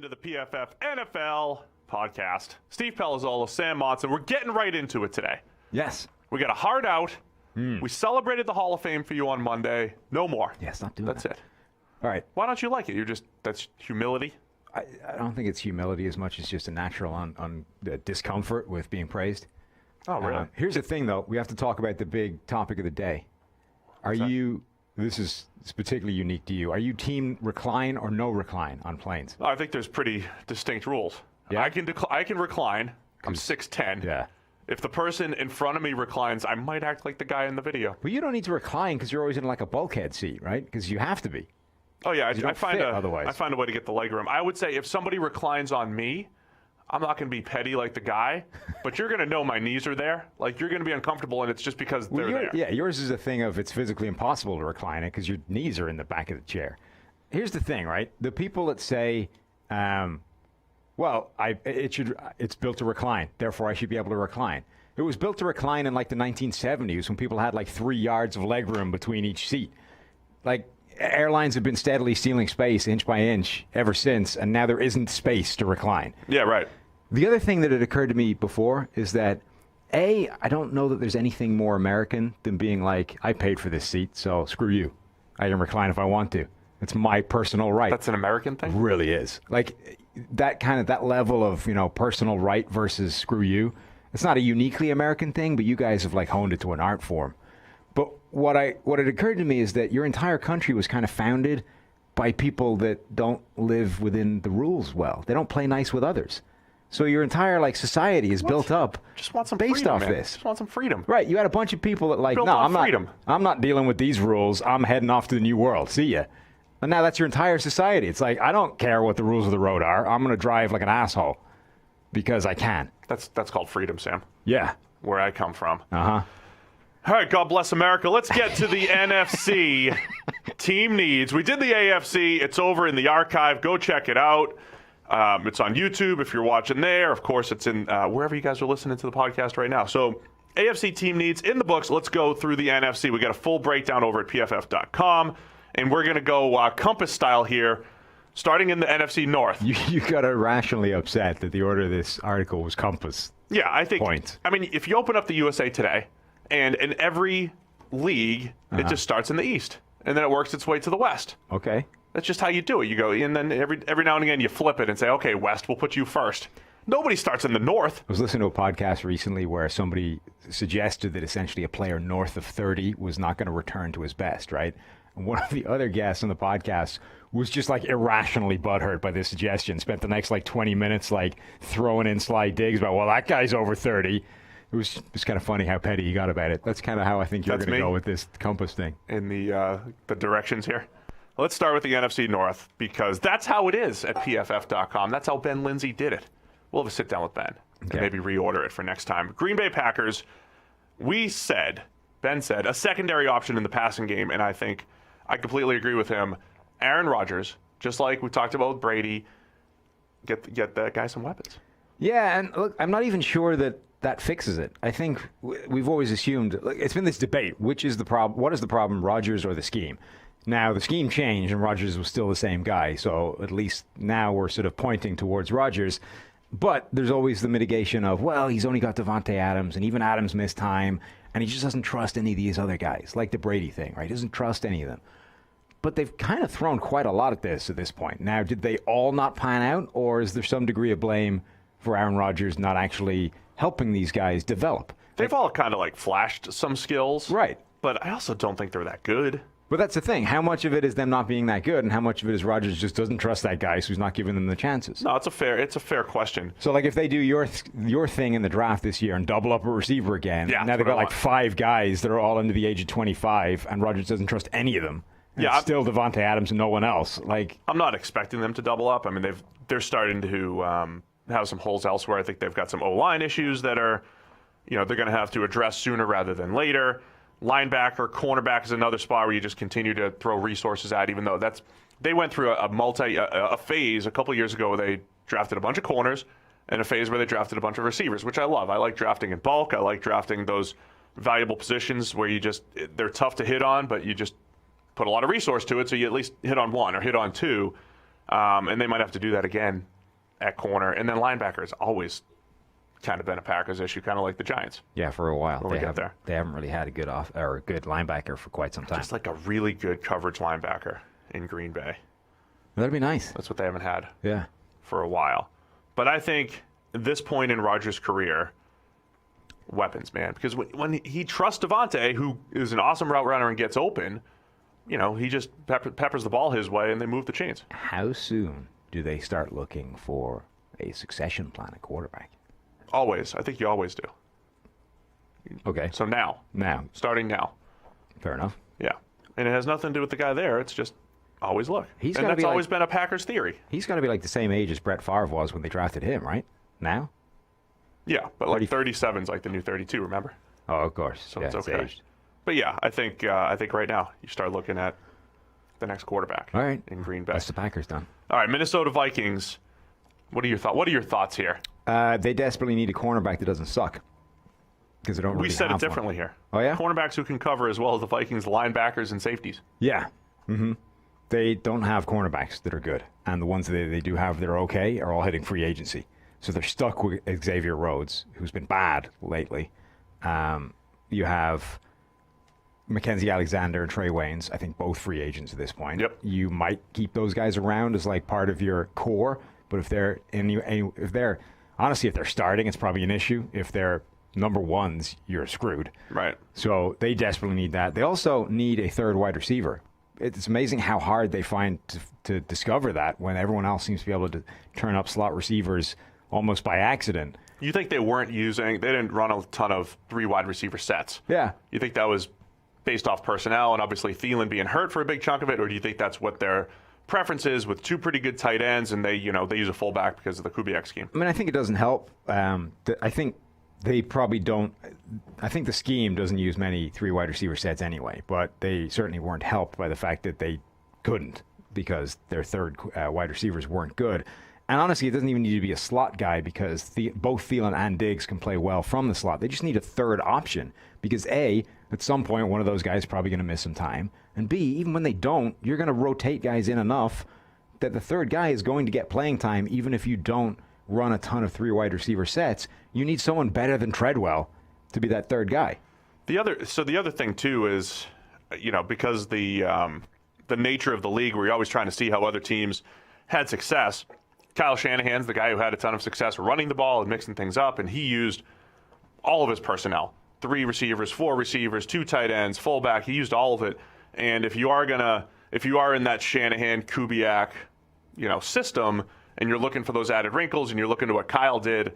to the PFF NFL podcast. Steve Palazzolo, Sam Monson. We're getting right into it today. Yes. We got a hard out. We celebrated the Hall of Fame for you on Monday. No more. Yeah, stop doing That's that. it. All right. Why don't you like it? That's humility. I don't think it's humility as much as just a natural discomfort with being praised. Oh, really? Here's the thing, though. We have to talk about the big topic of the day. This is particularly unique to you. Are you team recline or no recline on planes? I think there's pretty distinct rules. Yeah? I can recline. I'm 6'10". Yeah. If the person in front of me reclines, I might act like the guy in the video. Well, you don't need to recline because you're always in like a bulkhead seat, right? Because you have to be. Oh, yeah. I find a way to get the leg room. I would say if somebody reclines on me, I'm not going to be petty like the guy, but you're going to know my knees are there. Like, you're going to be uncomfortable, and it's just because they're there. Yeah, yours is a thing of it's physically impossible to recline it because your knees are in the back of the chair. Here's the thing, right? The people that say, it's built to recline, therefore I should be able to recline. It was built to recline in like the 1970s when people had like 3 yards of legroom between each seat. Like, airlines have been steadily stealing space inch by inch ever since, and now there isn't space to recline. Yeah, right. The other thing that had occurred to me before is that, I don't know that there's anything more American than being like, I paid for this seat, so screw you. I can recline if I want to. It's my personal right. That's an American thing? It really is. Like, that level of, personal right versus screw you. It's not a uniquely American thing, but you guys have like honed it to an art form. But what had occurred to me is that your entire country was kind of founded by people that don't live within the rules well. They don't play nice with others. So your entire like society is built up just want some based freedom, off man. this. Just want some freedom. Right. You had a bunch of people that like, Built no, on freedom. I'm not dealing with these rules. I'm heading off to the new world. See ya. And now that's your entire society. It's like, I don't care what the rules of the road are. I'm going to drive like an asshole because I can. That's called freedom, Sam. Yeah. Where I come from. Uh-huh. All right, God bless America. Let's get to the NFC team needs. We did the AFC. It's over in the archive. Go check it out. It's on YouTube if you're watching there. Of course, it's in wherever you guys are listening to the podcast right now. So AFC team needs in the books. Let's go through the NFC. We got a full breakdown over at PFF.com, and we're going to go compass style here, starting in the NFC North. You got irrationally upset that the order of this article was compass. Yeah, I think. Point. I mean, if you open up the USA Today, and in every league, it just starts in the East, and then it works its way to the West. Okay. That's just how you do it. You go, and then every now and again you flip it and say, okay, West, we'll put you first. Nobody starts in the North. I was listening to a podcast recently where somebody suggested that essentially a player north of 30 was not going to return to his best, right? And one of the other guests on the podcast was just like irrationally butthurt by this suggestion. Spent the next like 20 minutes like throwing in sly digs about, well, that guy's over 30. It was just kind of funny how petty he got about it. That's kind of how I think you're going to go with this compass thing. In the directions here. Let's start with the NFC North because that's how it is at PFF.com. That's how Ben Lindsay did it. We'll have a sit down with Ben and maybe reorder it for next time. Green Bay Packers, Ben said, a secondary option in the passing game, and I think I completely agree with him. Aaron Rodgers, just like we talked about with Brady, get that guy some weapons. Yeah, and look, I'm not even sure that fixes it. I think we've always assumed, it's been this debate, which is the problem? What is the problem, Rodgers or the scheme? Now, the scheme changed and Rodgers was still the same guy, so at least now we're sort of pointing towards Rodgers. But there's always the mitigation of, well, he's only got Devontae Adams, and even Adams missed time, and he just doesn't trust any of these other guys, like the Brady thing, right? He doesn't trust any of them. But they've kind of thrown quite a lot at this point. Now, did they all not pan out, or is there some degree of blame for Aaron Rodgers not actually helping these guys develop? They've all kind of like flashed some skills. Right. But I also don't think they're that good. But that's the thing. How much of it is them not being that good, and how much of it is Rodgers just doesn't trust that guy, so he's not giving them the chances? No, it's a fair question. So, like, if they do your thing in the draft this year and double up a receiver again, now they've got like 5 guys that are all under the age of 25, and Rodgers doesn't trust any of them. And it's still Devontae Adams and no one else. Like, I'm not expecting them to double up. I mean, they're starting to have some holes elsewhere. I think they've got some O-line issues that are, they're going to have to address sooner rather than later. Linebacker, cornerback is another spot where you just continue to throw resources at, even though they went through a phase a couple of years ago where they drafted a bunch of corners and a phase where they drafted a bunch of receivers, which I love. I like drafting in bulk. I like drafting those valuable positions where they're tough to hit on, but you just put a lot of resource to it, so you at least hit on one or hit on two. And they might have to do that again at corner. And then linebacker has always kind of been a Packers issue, kind of like the Giants. Yeah, for a while. They haven't really had a good good linebacker for quite some time. Just like a really good coverage linebacker in Green Bay. That'd be nice. That's what they haven't had Yeah. for a while. But I think at this point in Rodgers' career, weapons, man. Because when he trusts Devontae, who is an awesome route runner and gets open, he just peppers the ball his way and they move the chains. How soon do they start looking for a succession plan at quarterback? Always. I think you always do. Okay. So now. Starting now. Fair enough. Yeah. And it has nothing to do with the guy there. It's just always look. And that's always been a Packers theory. He's got to be like the same age as Brett Favre was when they drafted him, right? Now? Yeah, but like 37 is like the new 32, remember? Oh, of course. So it's okay. But yeah, I think right now you start looking at the next quarterback. All right. In Green Bay. That's the Packers done. All right, Minnesota Vikings. What are your thoughts here? They desperately need a cornerback that doesn't suck. Because they don't really We said have it differently one. here. Oh, yeah? Cornerbacks who can cover as well as the Vikings linebackers and safeties. Yeah. Mm-hmm. They don't have cornerbacks that are good. And the ones that they do have that are okay are all hitting free agency. So they're stuck with Xavier Rhodes, who's been bad lately. You have Mackenzie Alexander and Trey Waynes, I think both free agents at this point. Yep. You might keep those guys around as like part of your core, but if they're honestly, if they're starting, it's probably an issue. If they're number ones, you're screwed. Right. So they desperately need that. They also need a third wide receiver. It's amazing how hard they find to discover that when everyone else seems to be able to turn up slot receivers almost by accident. You think they didn't run a ton of 3 wide receiver sets? Yeah. You think that was based off personnel and obviously Thielen being hurt for a big chunk of it, or do you think that's what their preference is with 2 pretty good tight ends and they use a fullback because of the Kubiak scheme? I mean, I think it doesn't help. I think they probably don't. I think the scheme doesn't use many 3 wide receiver sets anyway, but they certainly weren't helped by the fact that they couldn't because their third wide receivers weren't good. And honestly, it doesn't even need to be a slot guy because both Thielen and Diggs can play well from the slot. They just need a third option because A, at some point, one of those guys is probably going to miss some time. And B, even when they don't, you're going to rotate guys in enough that the third guy is going to get playing time even if you don't run a ton of 3 wide receiver sets. You need someone better than Treadwell to be that third guy. The other thing, too, is, because the nature of the league where you're always trying to see how other teams had success, Kyle Shanahan's the guy who had a ton of success running the ball and mixing things up, and he used all of his personnel. 3 receivers, 4 receivers, 2 tight ends, fullback. He used all of it. And if you are in that Shanahan, Kubiak, system, and you're looking for those added wrinkles and you're looking to what Kyle did,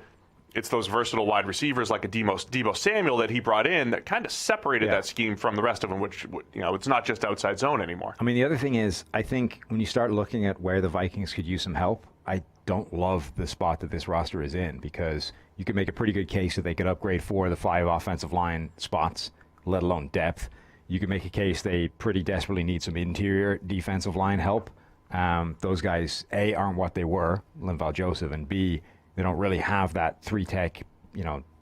it's those versatile wide receivers like a Deebo Samuel that he brought in that kind of separated that scheme from the rest of them, which, it's not just outside zone anymore. I mean, the other thing is, I think when you start looking at where the Vikings could use some help, I don't love the spot that this roster is in because you could make a pretty good case that they could upgrade 4 of the 5 offensive line spots, let alone depth. You could make a case they pretty desperately need some interior defensive line help. Those guys, A, aren't what they were, Linval Joseph, and B, they don't really have that 3-tech,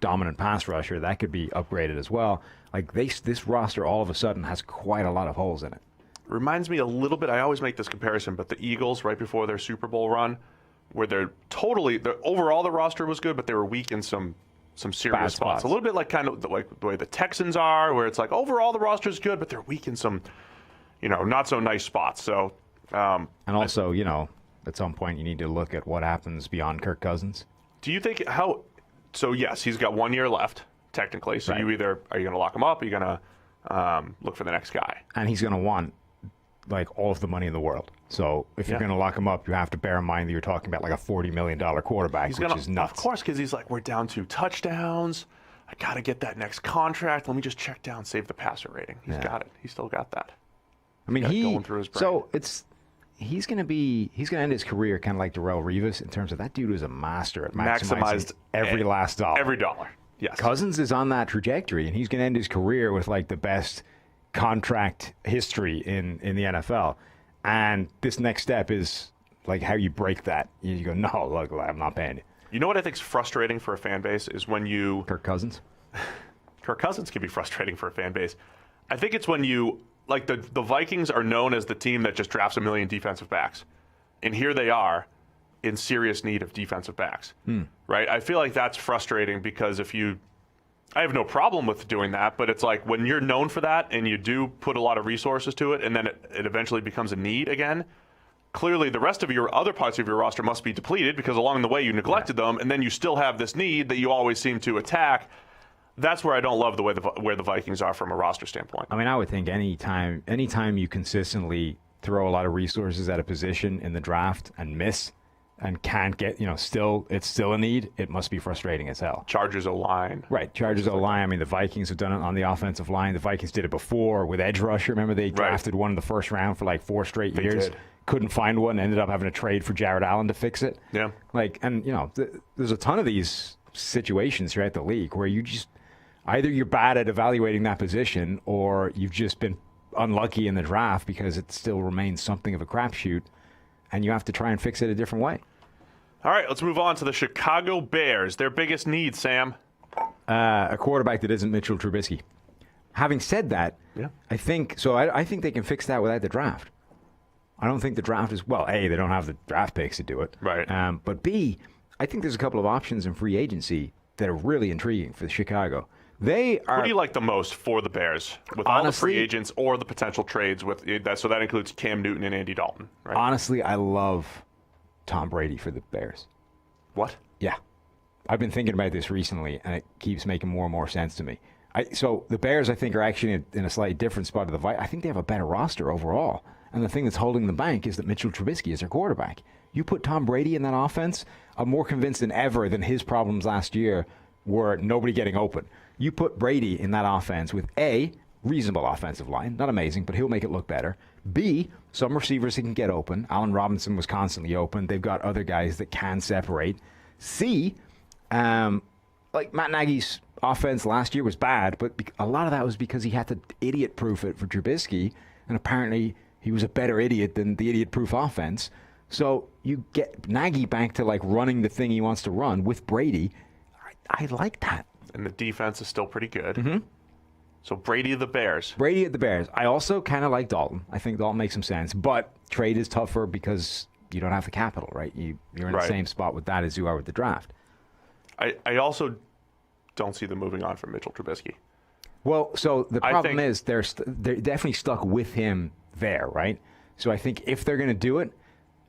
dominant pass rusher. That could be upgraded as well. Like this roster all of a sudden has quite a lot of holes in it. Reminds me a little bit, I always make this comparison, but the Eagles right before their Super Bowl run, where overall the roster was good, but they were weak in some serious spots. A little bit like kind of like the way the Texans are, where it's like overall the roster is good, but they're weak in some, not so nice spots. So, and also, at some point you need to look at what happens beyond Kirk Cousins. Do you think So yes, he's got 1 year left technically. So right. are you going to lock him up? Or are you going to look for the next guy? And he's going to want like all of the money in the world. So if you're going to lock him up, you have to bear in mind that you're talking about like a $40 million quarterback, which is nuts. Of course, because he's like, we're down 2 touchdowns. I got to get that next contract. Let me just check down, save the passer rating. He's got it. He's still got that. I mean, going through his brain. He's going to end his career kind of like Darrelle Revis in terms of that dude was a master at maximizing every last dollar. Every dollar. Yes. Cousins is on that trajectory, and he's going to end his career with like the best contract history in the NFL. And this next step is like how you break that. You go, no, look, I'm not paying you. You know what I think is frustrating for a fan base is when you... Kirk Cousins? Kirk Cousins can be frustrating for a fan base. I think it's when you... Like the Vikings are known as the team that just drafts a million defensive backs. And here they are in serious need of defensive backs, right? I feel like that's frustrating because I have no problem with doing that, but it's like when you're known for that and you do put a lot of resources to it and then it eventually becomes a need again, clearly the rest of your other parts of your roster must be depleted because along the way you neglected them, and then you still have this need that you always seem to attack. That's where I don't love the way where the Vikings are from a roster standpoint. I mean, I would think anytime you consistently throw a lot of resources at a position in the draft and miss and can't get, it's still a need, it must be frustrating as hell. Chargers O-line. Right, Chargers O-line. I mean, the Vikings have done it on the offensive line. The Vikings did it before with edge rusher. Remember, they drafted one in the first round for like 4 straight years. Did. Couldn't find one, ended up having to trade for Jared Allen to fix it. Yeah. There's a ton of these situations throughout the league where you just, either you're bad at evaluating that position or you've just been unlucky in the draft because it still remains something of a crapshoot, and you have to try and fix it a different way. All right, let's move on to the Chicago Bears. Their biggest need, Sam? A quarterback that isn't Mitchell Trubisky. Having said that, I think they can fix that without the draft. I don't think the draft is, well, A, they don't have the draft picks to do it. Right. But B, I think there's a couple of options in free agency that are really intriguing for Chicago. They are. Who do you like the most for the Bears with all the free agents or the potential trades with that? So that includes Cam Newton and Andy Dalton, right? Honestly, I love Tom Brady for the Bears. What? Yeah. I've been thinking about this recently, and it keeps making more and more sense to me. So the Bears, I think, are actually in a slightly different spot to the Vikings. I think they have a better roster overall. And the thing that's holding them back is that Mitchell Trubisky is their quarterback. You put Tom Brady in that offense, I'm more convinced than ever that his problems last year were nobody getting open. You put Brady in that offense with A, reasonable offensive line, not amazing, but he'll make it look better. B, some receivers he can get open. Allen Robinson was constantly open. They've got other guys that can separate. C, like Matt Nagy's offense last year was bad, but a lot of that was because he had to idiot-proof it for Trubisky, and apparently he was a better idiot than the idiot-proof offense. So you get Nagy back to like running the thing he wants to run with Brady. I like that. And the defense is still pretty good. Mm-hmm. So Brady of the Bears. Brady at the Bears. I also kind of like Dalton. I think Dalton makes some sense. But trade is tougher because you don't have the capital, right? You're in the same spot with that as you are with the draft. I also don't see them moving on from Mitchell Trubisky. Well, so the problem is they're definitely stuck with him there, right? So I think if they're going to do it,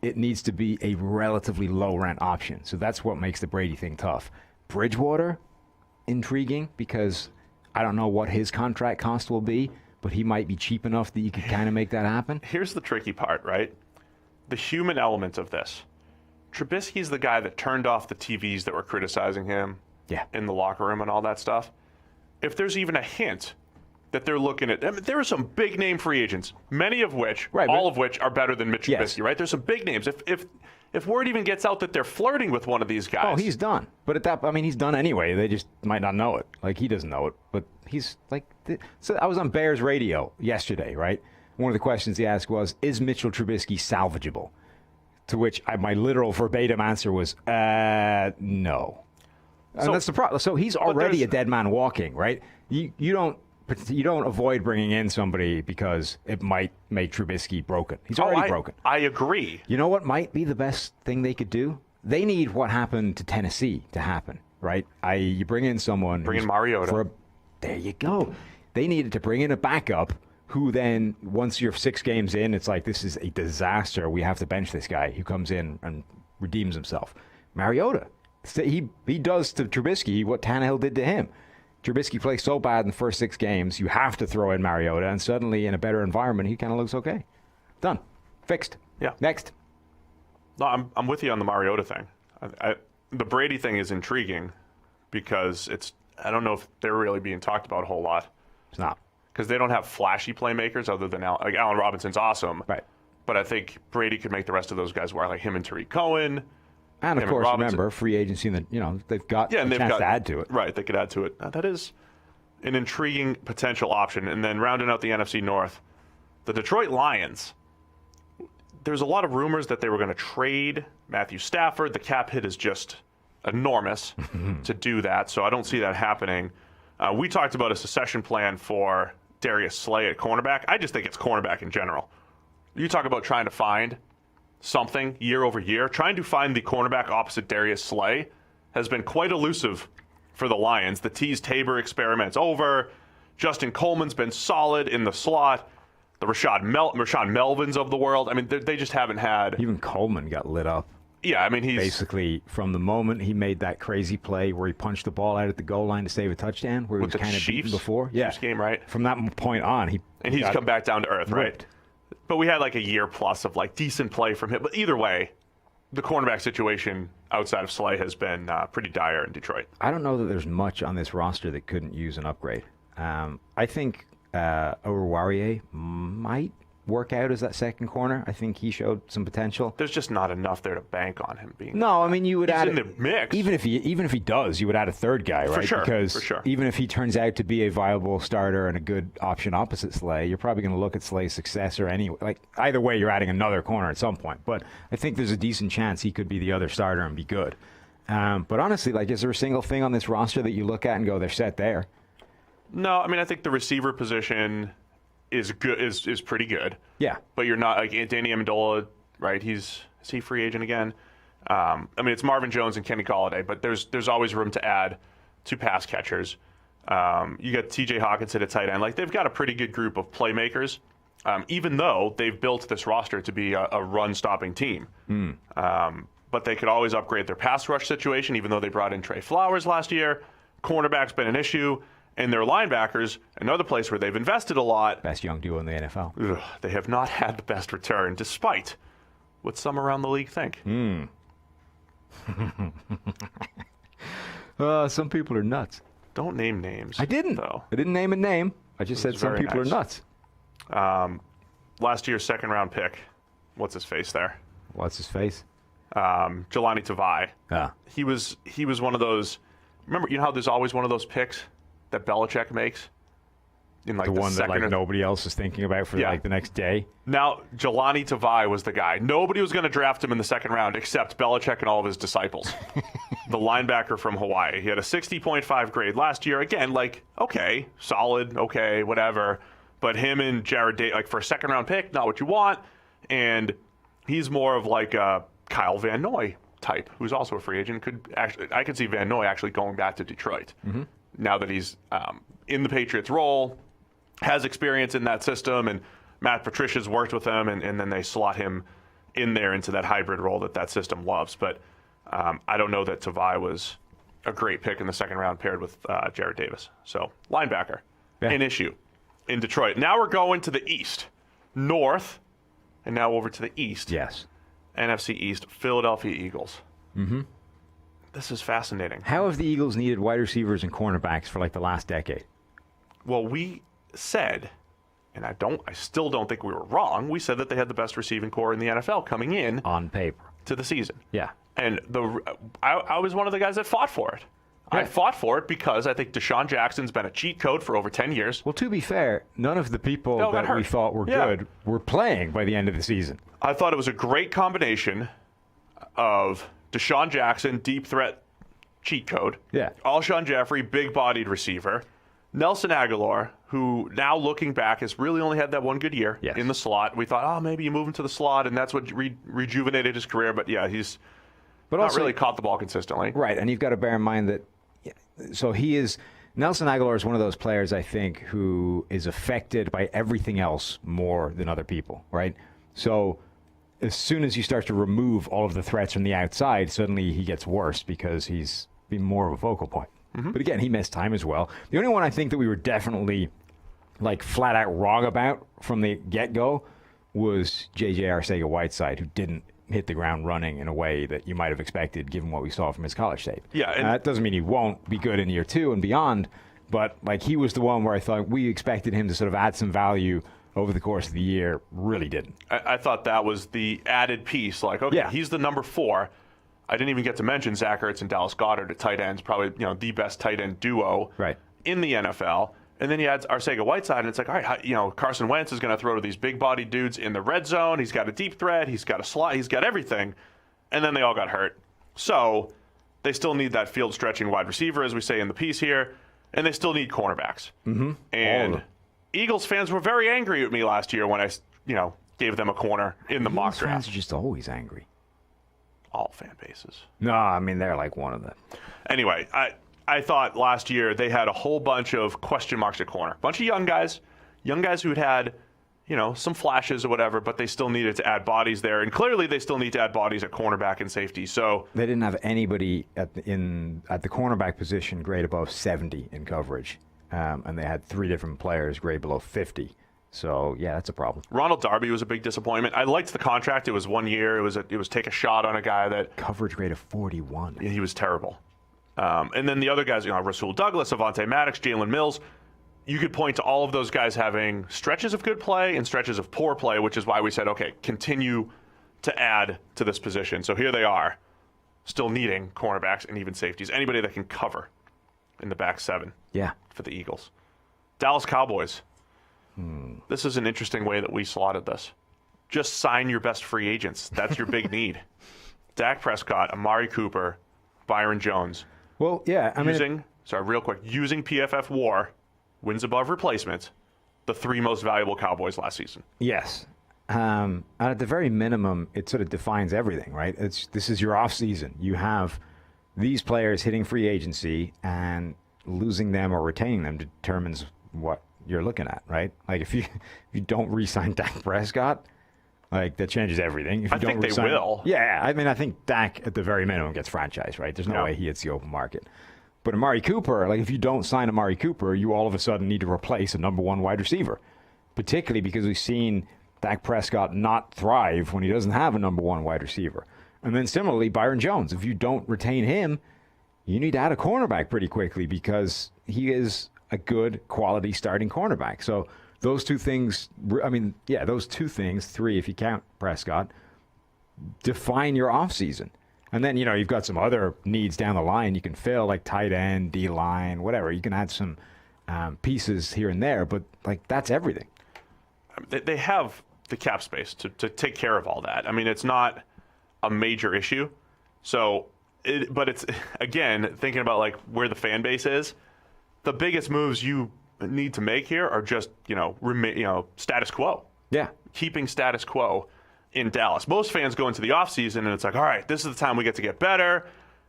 it needs to be a relatively low rent option. So that's what makes the Brady thing tough. Bridgewater, intriguing because I don't know what his contract cost will be, but he might be cheap enough that you could kind of make that happen. Here's the tricky part, right? The human element of this. Trubisky's the guy that turned off the TVs that were criticizing him in the locker room and all that stuff. If there's even a hint that they're looking at, I mean, there are some big name free agents, many of which, all of which are better than Mitch Trubisky, right? There's some big names. If word even gets out that they're flirting with one of these guys. Oh, he's done. But he's done anyway. They just might not know it. Like, he doesn't know it. But he's like, so I was on Bears radio yesterday, right? One of the questions he asked was, is Mitchell Trubisky salvageable? To which my literal verbatim answer was, no. And that's the problem. So he's already a dead man walking, right? You don't avoid bringing in somebody because it might make Trubisky broken. He's already broken. I agree. You know what might be the best thing they could do? They need what happened to Tennessee to happen, right? You bring in someone. Bring in Mariota. There you go. They needed to bring in a backup who then, once you're 6 games in, it's like, this is a disaster. We have to bench this guy who comes in and redeems himself. Mariota. He does to Trubisky what Tannehill did to him. Trubisky plays so bad in the first 6 games, you have to throw in Mariota, and suddenly in a better environment, he kind of looks okay. Done. Fixed. Yeah. Next. No, I'm with you on the Mariota thing. The Brady thing is intriguing because I don't know if they're really being talked about a whole lot. It's not. Because they don't have flashy playmakers other than Allen Robinson's awesome. Right. But I think Brady could make the rest of those guys work, like him and Tariq Cohen. And, of course, remember, free agency, they've got a chance to add to it. Right, they could add to it. That is an intriguing potential option. And then rounding out the NFC North, the Detroit Lions. There's a lot of rumors that they were going to trade Matthew Stafford. The cap hit is just enormous to do that, so I don't see that happening. We talked about a succession plan for Darius Slay at cornerback. I just think it's cornerback in general. You talk about trying to find something year over year. Trying to find the cornerback opposite Darius Slay has been quite elusive for the Lions. The Tease-Tabor experiment's over. Justin Coleman's been solid in the slot. The Rashawn Melvins of the world. I mean, they just haven't had... Even Coleman got lit up. Yeah, I mean, he's... Basically, from the moment he made that crazy play where he punched the ball out at the goal line to save a touchdown, where he was kind of beaten before. Yeah. Chiefs game, right? From that point on, he's come back down to earth, right? But we had like a year plus of like decent play from him. But either way, the cornerback situation outside of Slay has been pretty dire in Detroit. I don't know that there's much on this roster that couldn't use an upgrade. I think Oruwariye might work out as that second corner. I think he showed some potential. There's just not enough there to bank on him being. No, I mean you would he's add in the mix. Even if he does, you would add a third guy, right? For sure. Even if he turns out to be a viable starter and a good option opposite Slay, you're probably going to look at Slay's successor anyway. Like either way, you're adding another corner at some point. But I think there's a decent chance he could be the other starter and be good. But honestly, like, is there a single thing on this roster that you look at and go, they're set there? No, I mean I think the receiver position is good, is pretty good. Yeah. But you're not like Danny Amendola, right? Is he free agent again? I mean, it's Marvin Jones and Kenny Golladay, but there's always room to add two pass catchers. You got T.J. Hawkinson at tight end. Like they've got a pretty good group of playmakers, even though they've built this roster to be a run-stopping team. But they could always upgrade their pass rush situation, even though they brought in Trey Flowers last year. Cornerback's been an issue. And their linebackers, another place where they've invested a lot. Best young duo in the NFL. They have not had the best return, despite what some around the league think. Some people are nuts. Don't name names. I didn't. Though. I didn't name a name. I just said some people are nuts. Last year's second-round pick. What's his face there? What's his face? Jelani Tavai. Yeah. He was one of those. Remember, you know how there's always one of those picks that Belichick makes in like the one that like nobody else is thinking about for like the next day. Now, Jelani Tavai was the guy. Nobody was going to draft him in the second round except Belichick and all of his disciples. The linebacker from Hawaii. He had a 60.5 grade last year. Again, like, okay, solid, okay, whatever. But him and Jared Day, like for a second round pick, not what you want. And he's more of like a Kyle Van Noy type, who's also a free agent. I could see Van Noy actually going back to Detroit. Now that he's in the Patriots role, has experience in that system, and Matt Patricia's worked with him, and then they slot him in there into that hybrid role that system loves. But I don't know that Tavai was a great pick in the second round paired with Jared Davis. So linebacker, an issue in Detroit. Now we're going to the East, North, and now over to the East. Yes. NFC East, Philadelphia Eagles. This is fascinating. How have the Eagles needed wide receivers and cornerbacks for like the last decade? Well, we said, and I still don't think we were wrong. We said that they had the best receiving core in the NFL coming in on paper to the season. Yeah. And I was one of the guys that fought for it. I fought for it because I think Deshaun Jackson's been a cheat code for over 10 years. Well, to be fair, none of the people that we thought were good were playing by the end of the season. I thought it was a great combination of Deshaun Jackson, deep threat cheat code. Yeah. Alshon Jeffrey, big-bodied receiver. Nelson Aguilar, who now looking back has really only had that one good year in the slot. We thought, maybe you move him to the slot, and that's what rejuvenated his career. But yeah, he's not really caught the ball consistently. Right, and you've got to bear in mind that. So Nelson Aguilar is one of those players, I think, who is affected by everything else more than other people, right? So as soon as you start to remove all of the threats from the outside, suddenly he gets worse because he's been more of a focal point. But again, he missed time as well. The only one I think that we were definitely like flat out wrong about from the get-go was J.J. Arcega-Whiteside, who didn't hit the ground running in a way that you might have expected given what we saw from his college tape. Yeah, and that doesn't mean he won't be good in year 2 and beyond, but like he was the one where I thought we expected him to sort of add some value over the course of the year. Really didn't. I thought that was the added piece. Like, okay, he's the number 4. I didn't even get to mention Zach Ertz and Dallas Goedert at tight ends, probably the best tight end duo in the NFL. And then you add Arcega-Whiteside, and it's like, all right, Carson Wentz is going to throw to these big-bodied dudes in the red zone. He's got a deep threat. He's got a slot. He's got everything. And then they all got hurt. So they still need that field-stretching wide receiver, as we say in the piece here, and they still need cornerbacks. And Eagles fans were very angry at me last year when I gave them a corner in the mock Eagles draft. fans are just always angry. All fan bases. No, I mean, they're like one of them. Anyway, I thought last year they had a whole bunch of question marks at corner. Bunch of young guys who'd had, some flashes or whatever, but they still needed to add bodies there. And clearly they still need to add bodies at cornerback and safety. So they didn't have anybody at the cornerback position grade above 70 in coverage. And they had 3 different players grade below 50. So, yeah, that's a problem. Ronald Darby was a big disappointment. I liked the contract. It was 1 year. It was take a shot on a guy that... Coverage grade of 41. He was terrible. And then the other guys, Rasul Douglas, Avonte Maddox, Jalen Mills, you could point to all of those guys having stretches of good play and stretches of poor play, which is why we said, okay, continue to add to this position. So here they are, still needing cornerbacks and even safeties. Anybody that can cover in the back 7 for the Eagles. Dallas Cowboys. This is an interesting way that we slotted this. Just sign your best free agents. That's your big need. Dak Prescott, Amari Cooper, Byron Jones. Well, yeah. Using PFF WAR, wins above replacement, the 3 most valuable Cowboys last season. Yes. And at the very minimum, it sort of defines everything, right? This is your off season. You have these players hitting free agency, and losing them or retaining them determines what you're looking at, right? Like if you don't re-sign Dak Prescott, like that changes everything. If you I think they will. Yeah, I mean, I think Dak at the very minimum gets franchised, right? There's no way he hits the open market. But Amari Cooper, like if you don't sign Amari Cooper, you all of a sudden need to replace a number 1 wide receiver, particularly because we've seen Dak Prescott not thrive when he doesn't have a number 1 wide receiver. And then similarly, Byron Jones, if you don't retain him, you need to add a cornerback pretty quickly because he is a good quality starting cornerback. So those 2 things, those 2 things, 3 if you count Prescott, define your offseason. And then, you've got some other needs down the line you can fill, like tight end, D-line, whatever. You can add some pieces here and there, but that's everything. They have the cap space to take care of all that. I mean, it's not a major issue. But it's, again, thinking about where the fan base is, the biggest moves you need to make here are just, status quo. Yeah. Keeping status quo in Dallas. Most fans go into the offseason and it's like, all right, this is the time we get to get better.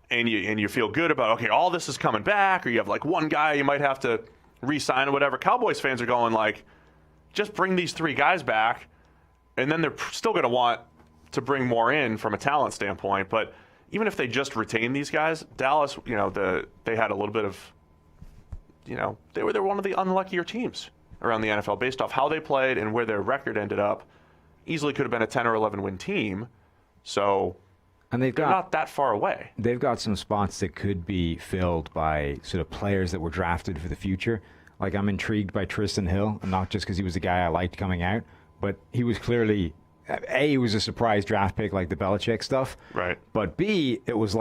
And you feel good about, okay, all this is coming back. Or you have one guy you might have to re-sign or whatever. Cowboys fans are going just bring these 3 guys back. And then they're still going to want to bring more in from a talent standpoint. But even if they just retain these guys, Dallas, they had a little bit of, they were one of the unluckier teams around the NFL based off how they played and where their record ended up. Easily could have been a 10 or 11 win team. So and they're not that far away. They've got some spots that could be filled by sort of players that were drafted for the future. I'm intrigued by Tristan Hill, not just because he was a guy I liked coming out, but he was clearly, A, he was a surprise draft pick like the Belichick stuff. Right. But B, it was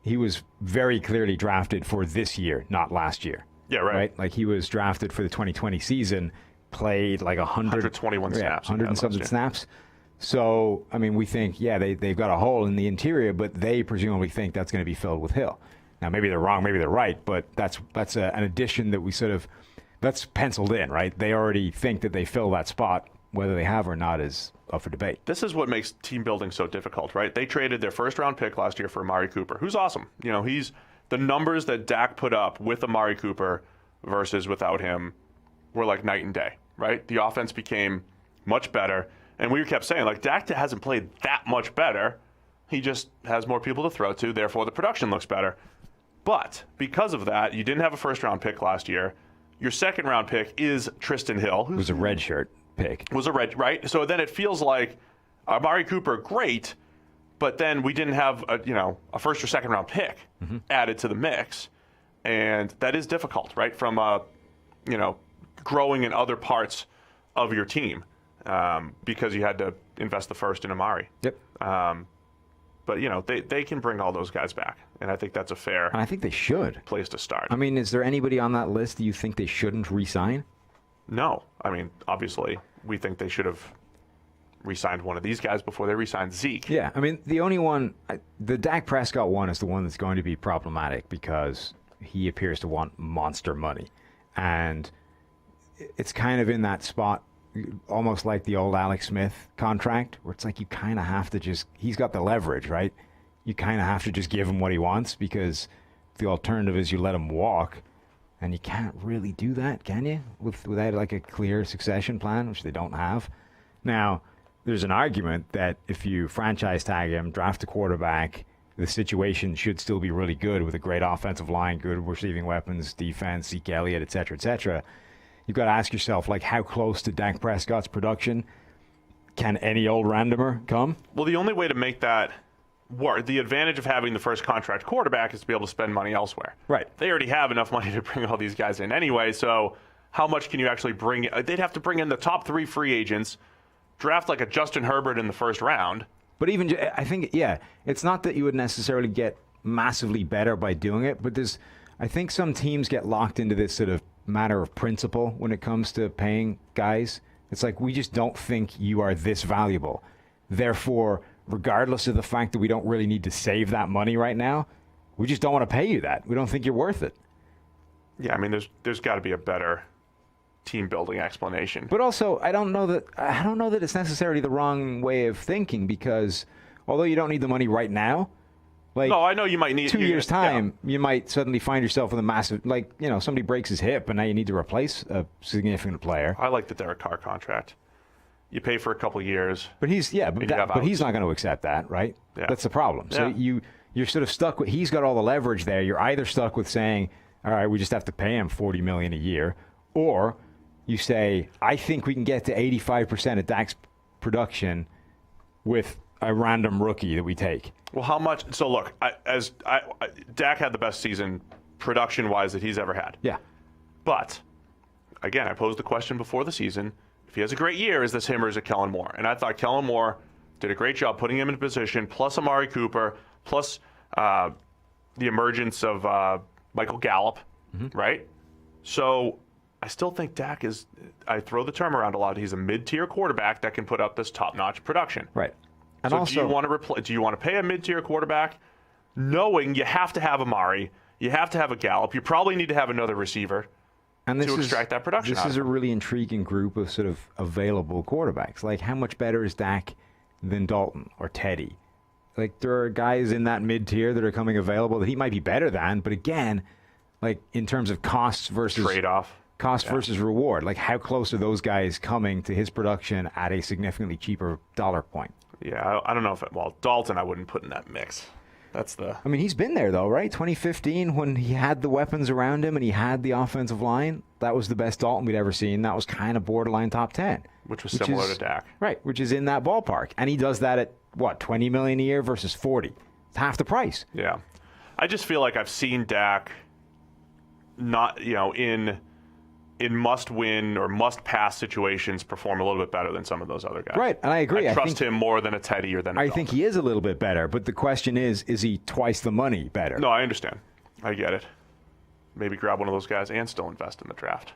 he was very clearly drafted for this year, not last year. Yeah, right. He was drafted for the 2020 season, played 121 snaps. 100 and something snaps. So, I mean, we think, they've got a hole in the interior, but they presumably think that's going to be filled with Hill. Now, maybe they're wrong, maybe they're right, but that's an addition that we that's penciled in, right? They already think that they fill that spot. Whether they have or not is up for debate. This is what makes team building so difficult, right? They traded their 1st-round pick last year for Amari Cooper, who's awesome. He's the numbers that Dak put up with Amari Cooper versus without him were night and day, right? The offense became much better. And we kept saying, Dak hasn't played that much better. He just has more people to throw to, therefore the production looks better. But because of that, you didn't have a 1st-round pick last year. Your 2nd-round pick is Tristan Hill. Who's a redshirt pick. Right? So then it feels like Amari Cooper, great, but then we didn't have a 1st or 2nd-round pick added to the mix. And that is difficult, right? From, growing in other parts of your team because you had to invest the 1st in Amari. Yep. But, they can bring all those guys back. And I think that's a fair and I think they should. Place to start. I mean, is there anybody on that list that you think they shouldn't re-sign? No. I mean, obviously, we think they should have re-signed one of these guys before they re-signed Zeke. Yeah. I mean, the only one, the Dak Prescott one is the one that's going to be problematic because he appears to want monster money. And it's kind of in that spot almost like the old Alex Smith contract, where it's like you kind of have to he's got the leverage, right? You kind of have to just give him what he wants, because the alternative is you let him walk, and you can't really do that, can you? Without like a clear succession plan, which they don't have. Now, there's an argument that if you franchise tag him, draft a quarterback, the situation should still be really good with a great offensive line, good receiving weapons, defense, Zeke Elliott, et cetera, et cetera. You've got to ask yourself, like, how close to Dak Prescott's production can any old randomer come? Well, the only way to make that work, the advantage of having the first contract quarterback is to be able to spend money elsewhere. Right. They already have enough money to bring all these guys in anyway, so how much can you actually bring? They'd have to bring in the top 3 free agents, draft like a Justin Herbert in the first round. But even, I think, yeah, it's not that you would necessarily get massively better by doing it, but I think some teams get locked into this sort of matter of principle when it comes to paying guys. It's like, we just don't think you are this valuable. Therefore, regardless of the fact that we don't really need to save that money right now, we just don't want to pay you that. We don't think you're worth it. Yeah, I mean, there's got to be a better team building explanation. But also, I don't know that it's necessarily the wrong way of thinking, because although you don't need the money right now, like, no, I know you might need 2 years' time, you might suddenly find yourself with a massive, like, somebody breaks his hip and now you need to replace a significant player. I like the Derek Carr contract. You pay for a couple of years. But he's not going to accept that, right? Yeah. That's the problem. So you're sort of stuck with, he's got all the leverage there. You're either stuck with saying, all right, we just have to pay him $40 million a year, or you say, I think we can get to 85% of Dak's production with a random rookie that we take. Well, how much? So look, Dak had the best season production-wise that he's ever had. Yeah. But again, I posed the question before the season: if he has a great year, is this him or is it Kellen Moore? And I thought Kellen Moore did a great job putting him in position, plus Amari Cooper, plus the emergence of Michael Gallup, right? So I still think Dak is, I throw the term around a lot, he's a mid-tier quarterback that can put up this top-notch production. Right. And so also, do you want to pay a mid-tier quarterback knowing you have to have Amari, you have to have a Gallup, you probably need to have another receiver to extract that production out of This is a really intriguing group of sort of available quarterbacks. Like, how much better is Dak than Dalton or Teddy? Like, there are guys in that mid-tier that are coming available that he might be better than, but again, like, in terms of costs versus trade-off. Cost versus reward. Like, how close are those guys coming to his production at a significantly cheaper dollar point? Yeah, I don't know if Dalton I wouldn't put in that mix. I mean, he's been there, though, right? 2015, when he had the weapons around him and he had the offensive line, that was the best Dalton we'd ever seen. That was kind of borderline top 10. Which was similar to Dak. Right, which is in that ballpark. And he does that at, $20 million a year versus 40. It's half the price. Yeah. I just feel like I've seen Dak not, in must-win or must-pass situations perform a little bit better than some of those other guys. Right, and I agree. I trust him more than a Teddy or than a I Dalton. think he is a little bit better, but the question is he twice the money better? No, I understand. I get it. Maybe grab one of those guys and still invest in the draft.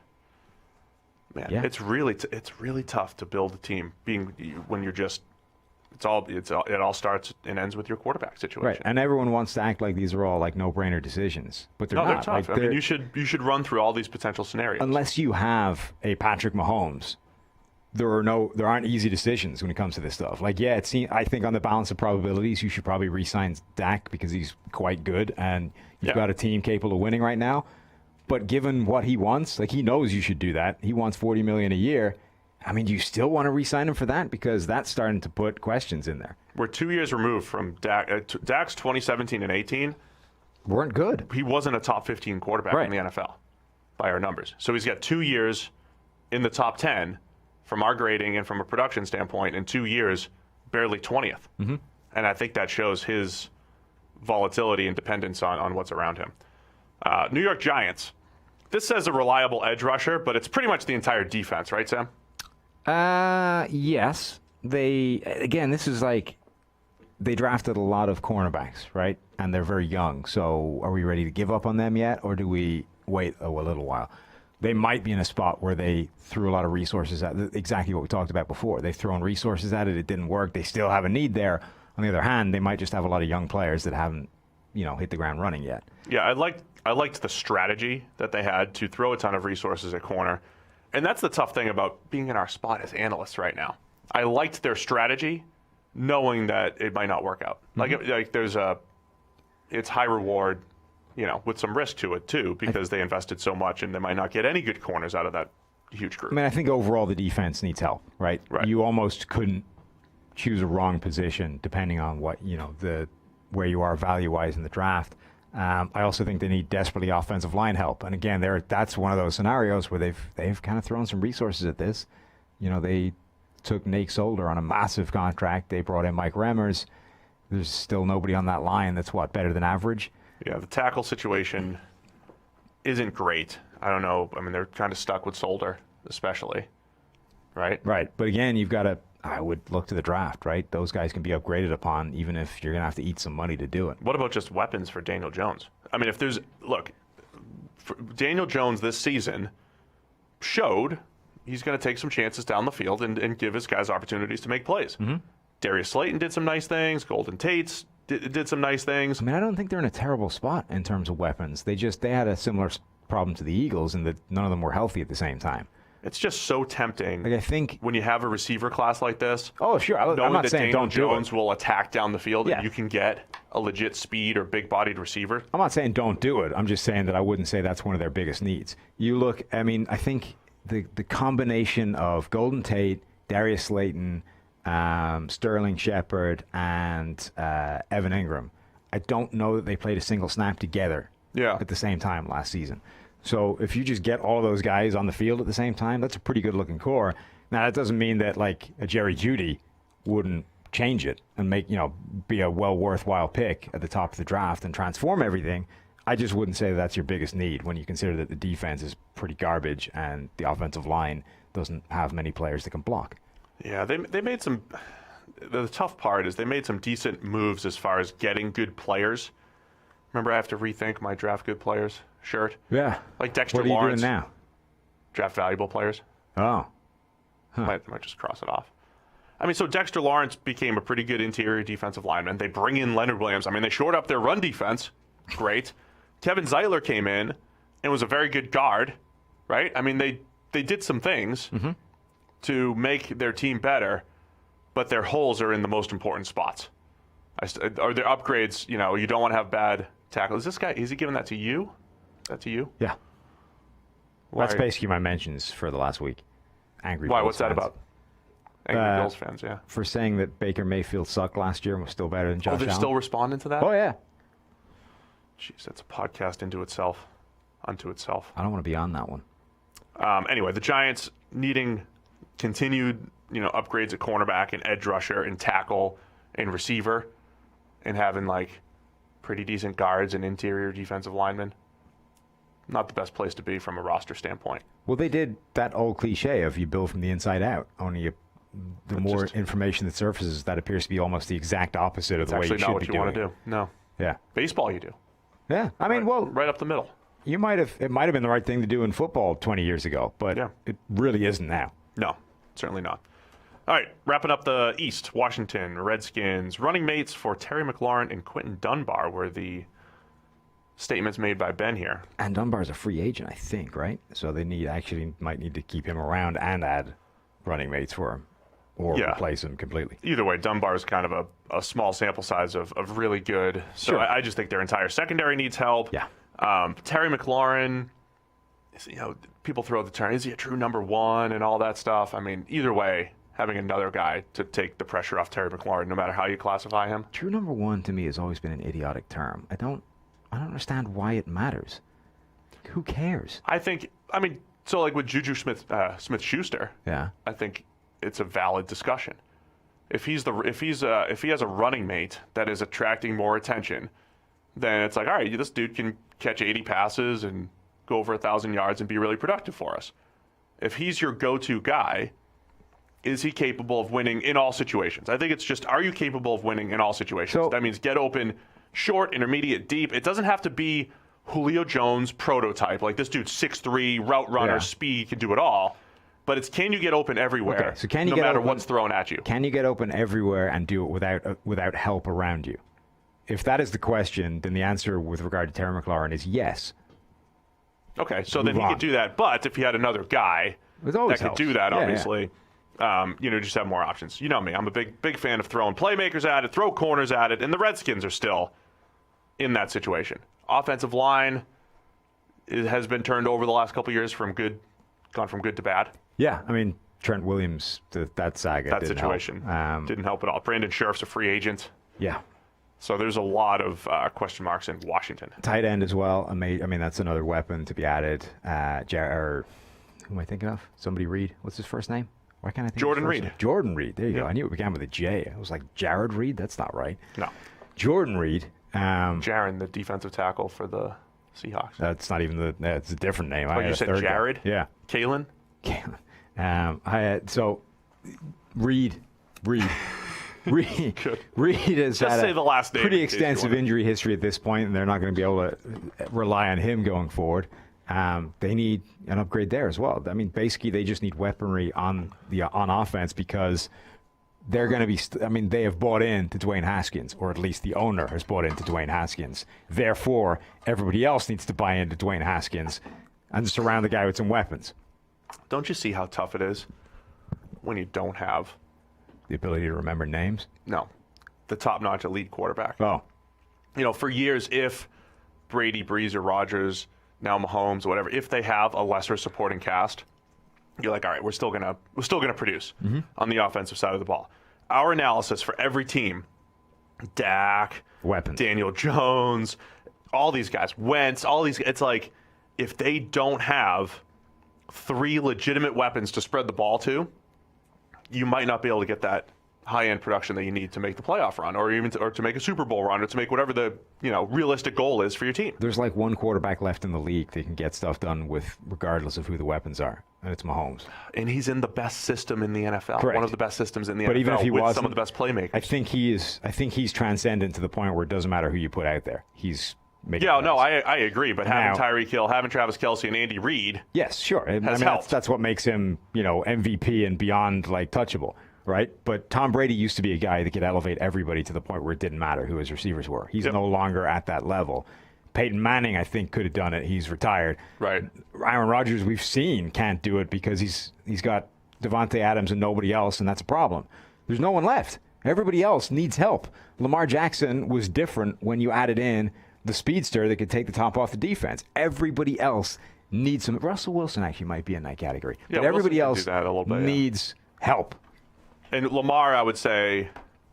Man, it's really tough to build a team when you're just it all starts and ends with your quarterback situation. Right, and everyone wants to act like these are all like no-brainer decisions, but they're not. They're tough. Like, I mean, you should run through all these potential scenarios. Unless you have a Patrick Mahomes, there aren't easy decisions when it comes to this stuff. Like, I think on the balance of probabilities, you should probably re-sign Dak because he's quite good and you've got a team capable of winning right now. But given what he wants, like, he knows you should do that. He wants $40 million a year. I mean, do you still want to re-sign him for that? Because that's starting to put questions in there. We're 2 years removed from Dak. Dak's 2017 and 18 weren't good. He wasn't a top 15 quarterback in the NFL by our numbers. So he's got 2 years in the top 10 from our grading and from a production standpoint, and 2 years barely 20th. Mm-hmm. And I think that shows his volatility and dependence on what's around him. New York Giants. This says a reliable edge rusher, but it's pretty much the entire defense, right, Sam? Yes. This is like they drafted a lot of cornerbacks, right? And they're very young. So are we ready to give up on them yet, or do we wait a little while? They might be in a spot where they threw a lot of resources at exactly what we talked about before. They've thrown resources at it. It didn't work. They still have a need there. On the other hand, they might just have a lot of young players that haven't, hit the ground running yet. Yeah, I liked the strategy that they had to throw a ton of resources at corner And that's the tough thing about being in our spot as analysts right now. I liked their strategy, knowing that it might not work out. It's high reward, with some risk to it too, because they invested so much and they might not get any good corners out of that huge group. I mean, I think overall the defense needs help, right? You almost couldn't choose a wrong position depending on what, where you are value-wise in the draft. I also think they need desperately offensive line help. And again, that's one of those scenarios where they've kind of thrown some resources at this. They took Nate Solder on a massive contract. They brought in Mike Remmers. There's still nobody on that line that's better than average. Yeah, the tackle situation isn't great. I don't know. I mean, they're kind of stuck with Solder, especially, right? Right. But again, I would look to the draft, right? Those guys can be upgraded upon, even if you're going to have to eat some money to do it. What about just weapons for Daniel Jones? I mean, Daniel Jones this season showed he's going to take some chances down the field and give his guys opportunities to make plays. Mm-hmm. Darius Slayton did some nice things. Golden Tate's did some nice things. I mean, I don't think they're in a terrible spot in terms of weapons. They had a similar problem to the Eagles in that none of them were healthy at the same time. It's just so tempting. I think when you have a receiver class like this. Oh, sure. I'm not saying Daniel don't do it. Jones will attack down the field and you can get a legit speed or big-bodied receiver. I'm not saying don't do it. I'm just saying that I wouldn't say that's one of their biggest needs. I think the combination of Golden Tate, Darius Slayton, Sterling Shepard, and Evan Ingram, I don't know that they played a single snap together at the same time last season. So if you just get all of those guys on the field at the same time, that's a pretty good-looking core. Now, that doesn't mean that, like, a Jerry Jeudy wouldn't change it and be a worthwhile pick at the top of the draft and transform everything. I just wouldn't say that's your biggest need when you consider that the defense is pretty garbage and the offensive line doesn't have many players that can block. Yeah, they made some. The tough part is they made some decent moves as far as getting good players. Remember, I have to rethink my draft good players shirt. Yeah, like Dexter Lawrence. What are you doing now? Draft valuable players. Oh, might just cross it off. I mean, so Dexter Lawrence became a pretty good interior defensive lineman. They bring in Leonard Williams. I mean, they shored up their run defense. Great. Kevin Zeitler came in and was a very good guard, right? I mean, they did some things to make their team better, but their holes are in the most important spots. Are there upgrades? You don't want to have bad tackle. Is he giving that to you? Is that to you? Yeah. That's basically my mentions for the last week. Angry Why? Bills What's fans. that about? Angry Bills fans, yeah. For saying that Baker Mayfield sucked last year and was still better than Josh Allen. They're still responding to that? Oh, yeah. Jeez, that's a podcast unto itself. I don't want to be on that one. Anyway, the Giants needing continued, upgrades at cornerback and edge rusher and tackle and receiver, and having pretty decent guards and interior defensive linemen. Not the best place to be from a roster standpoint. Well, they did that old cliche of you build from the inside out. Only the more information that surfaces, that appears to be almost the exact opposite of the way you should be doing. It's actually not what you want to do. No. Yeah. Baseball, you do. Yeah. I mean, right up the middle. It might have been the right thing to do in football 20 years ago, but it really isn't now. No, certainly not. All right, wrapping up the East, Washington Redskins. Running mates for Terry McLaurin and Quentin Dunbar were the statements made by Ben here. And Dunbar's a free agent, I think, right? So they might need to keep him around and add running mates for him or replace him completely. Either way, Dunbar is kind of a small sample size of really good. So sure. I just think their entire secondary needs help. Yeah. Terry McLaurin, people throw the term, is he a true number one and all that stuff? I mean, either way, having another guy to take the pressure off Terry McLaurin, no matter how you classify him. True number one to me has always been an idiotic term. I don't understand why it matters. Who cares? So like with Juju Smith-Schuster, I think it's a valid discussion. If he has a running mate that is attracting more attention, then it's like, all right, this dude can catch 80 passes and go over 1,000 yards and be really productive for us. If he's your go-to guy, is he capable of winning in all situations? I think it's just, are you capable of winning in all situations? So, that means get open, short, intermediate, deep. It doesn't have to be Julio Jones prototype. Like this dude's 6'3", route runner, speed, can do it all. But it's, can you get open everywhere, so can you no matter what's thrown at you? Can you get open everywhere and do it without help around you? If that is the question, then the answer with regard to Terry McLaurin is yes. Okay, so then he could do that. But if he had another guy always that could helps. do that, Yeah, obviously. Just have more options. You know me. I'm a big fan of throwing playmakers at it, throw corners at it, and the Redskins are still in that situation. Offensive line has been turned over the last couple of years gone from good to bad. Yeah, I mean, Trent Williams, that saga That didn't situation help. didn't help at all. Brandon Sheriff's a free agent. Yeah. So there's a lot of question marks in Washington. Tight end as well. I mean, that's another weapon to be added. Who am I thinking of? Somebody Reed. What's his first name? Why can't I think Jordan of his first Reed. name? Jordan Reed. There you go. Yeah. I knew it began with a J. I was like, Jared Reed? That's not right. No. Jordan Reed. Jaron, the defensive tackle for the Seahawks. That's not even it's a different name. Oh, you said Jared? Yeah. Kalen? So Reed. Reed has Just had say the last name pretty in case you extensive wanna- injury history at this point, and they're not going to be able to rely on him going forward. They need an upgrade there as well. I mean, basically, they just need weaponry on offense because they're going to be. They have bought in to Dwayne Haskins, or at least the owner has bought into Dwayne Haskins. Therefore, everybody else needs to buy into Dwayne Haskins and surround the guy with some weapons. Don't you see how tough it is when you don't have The ability to remember names. the top-notch elite quarterback? Oh, For years, if Brady, Breeze, or Rodgers, now Mahomes, whatever, if they have a lesser supporting cast, you're like, all right, we're still gonna produce on the offensive side of the ball. Our analysis for every team, Dak, weapons. Daniel Jones, all these guys, Wentz, all these, it's like if they don't have 3 legitimate weapons to spread the ball to, you might not be able to get that high-end production that you need to make the playoff run, or even to make a Super Bowl run, or to make whatever the realistic goal is for your team. There's like one quarterback left in the league that can get stuff done with, regardless of who the weapons are, and it's Mahomes. And he's in the best system in the NFL. Correct. One of the best systems in the But NFL even if he with wasn't, some of the best playmakers. I think he's transcendent to the point where it doesn't matter who you put out there. He's making Yeah, plays. no, I agree. But having Now- Tyreek Hill, having Travis Kelce, and Andy Reid, Yes, sure. Has helped. That's what makes him, MVP and beyond, like, touchable, right? But Tom Brady used to be a guy that could elevate everybody to the point where it didn't matter who his receivers were. He's Yep. no longer at that level. Peyton Manning, I think, could have done it. He's retired. right? Aaron Rodgers, we've seen, can't do it because he's got Devontae Adams and nobody else, and that's a problem. There's no one left. Everybody else needs help. Lamar Jackson was different when you added in the speedster that could take the top off the defense. Everybody else needs some. Russell Wilson actually might be in that category. Yeah, But everybody Wilson could else do that a little bit, yeah. needs help. And Lamar, I would say,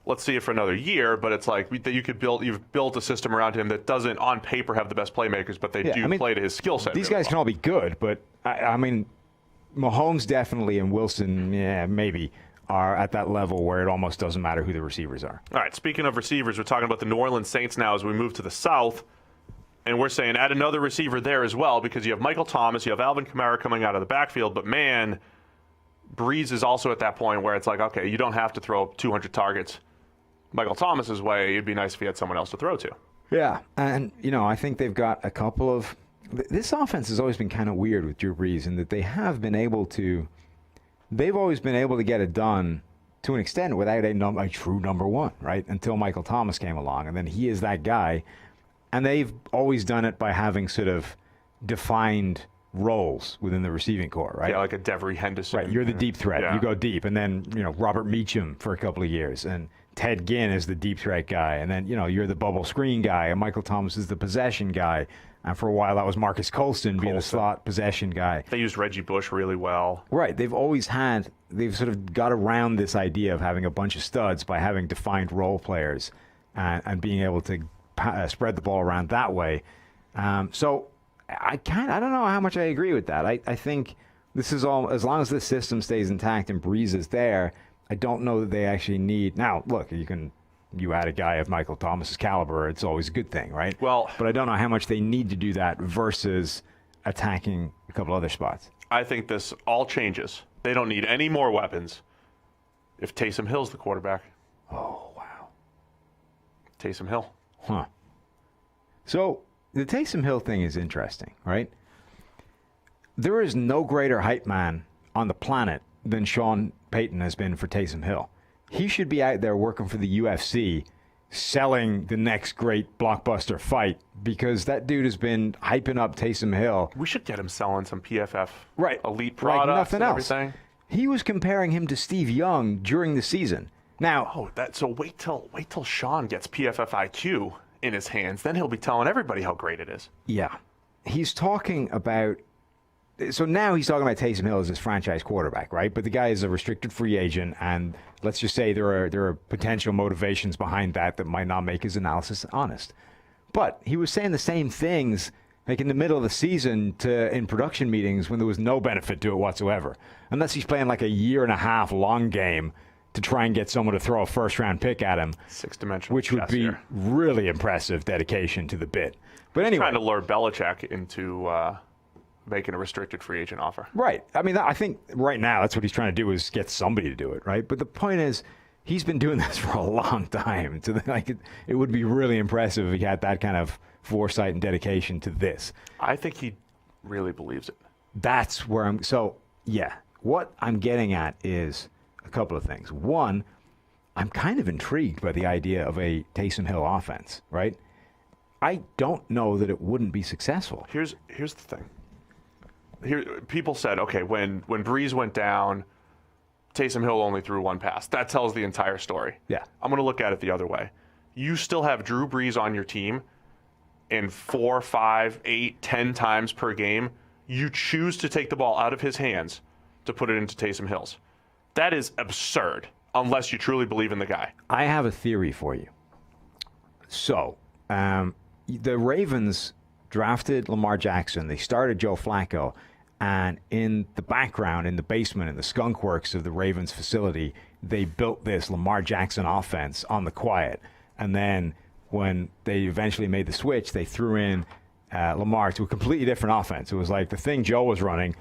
let's see it for another year. But it's like that you've built a system around him that doesn't, on paper, have the best playmakers, but they do play to his skill set. These really guys can well. all be good, but I mean, Mahomes definitely and Wilson, maybe, are at that level where it almost doesn't matter who the receivers are. All right, speaking of receivers, we're talking about the New Orleans Saints now as we move to the South. And we're saying add another receiver there as well because you have Michael Thomas, you have Alvin Kamara coming out of the backfield. But, man, Breeze is also at that point where it's like, okay, you don't have to throw 200 targets Michael Thomas's way. It'd be nice if you had someone else to throw to. Yeah, and, I think they've got a couple of – this offense has always been kind of weird with Drew Brees in that they've always been able to get it done to an extent without a true number one, right, until Michael Thomas came along. And then he is that guy. And they've always done it by having sort of defined roles within the receiving corps, right? Yeah, like a Devery Henderson. Right, you're the deep threat. Yeah. You go deep. And then, Robert Meacham for a couple of years. And Ted Ginn is the deep threat guy. And then, you're the bubble screen guy. And Michael Thomas is the possession guy. And for a while, that was Marcus Colston being the slot possession guy. They used Reggie Bush really well. Right. They've sort of got around this idea of having a bunch of studs by having defined role players and being able to spread the ball around that way. So I don't know how much I agree with that. I think this is all, as long as this system stays intact and Breeze is there, I don't know that they actually need. Now, look, you add a guy of Michael Thomas's caliber, it's always a good thing, right? Well, but I don't know how much they need to do that versus attacking a couple other spots. I think this all changes. They don't need any more weapons if Taysom Hill's the quarterback. Oh, wow. Taysom Hill. Huh. So the Taysom Hill thing is interesting, right? There is no greater hype man on the planet than Sean Payton has been for Taysom Hill. He should be out there working for the UFC, selling the next great blockbuster fight, because that dude has been hyping up Taysom Hill. We should get him selling some PFF elite like products nothing and else. everything. He was comparing him to Steve Young during the season. Now, So wait till Sean gets PFF IQ in his hands, then he'll be telling everybody how great it is. yeah, he's talking about. So now he's talking about Taysom Hill as his franchise quarterback, right? But the guy is a restricted free agent, and let's just say there are potential motivations behind that might not make his analysis honest. But he was saying the same things like in the middle of the season in production meetings when there was no benefit to it whatsoever, unless he's playing like a 1.5 year long game to try and get someone to throw a first-round pick at him, 6-dimensional, which would be here. really impressive dedication to the bit. But He's anyway, trying to lure Belichick into making a restricted free agent offer. right. I mean, I think right now that's what he's trying to do is get somebody to do it, right? But the point is, he's been doing this for a long time. So it would be really impressive if he had that kind of foresight and dedication to this. I think he really believes it. That's where I'm. So, yeah, what I'm getting at is a couple of things. One, I'm kind of intrigued by the idea of a Taysom Hill offense, right? I don't know that it wouldn't be successful. Here's the thing. People said, okay, when Breeze went down, Taysom Hill only threw one pass. That tells the entire story. Yeah. I'm going to look at it the other way. You still have Drew Brees on your team, and 4, 5, 8, 10 times per game, you choose to take the ball out of his hands to put it into Taysom Hill's. That is absurd, unless you truly believe in the guy. I have a theory for you. So, the Ravens drafted Lamar Jackson. They started Joe Flacco. And in the background, in the basement, in the skunk works of the Ravens facility, they built this Lamar Jackson offense on the quiet. And then when they eventually made the switch, they threw in Lamar to a completely different offense. It was like the thing Joe was running,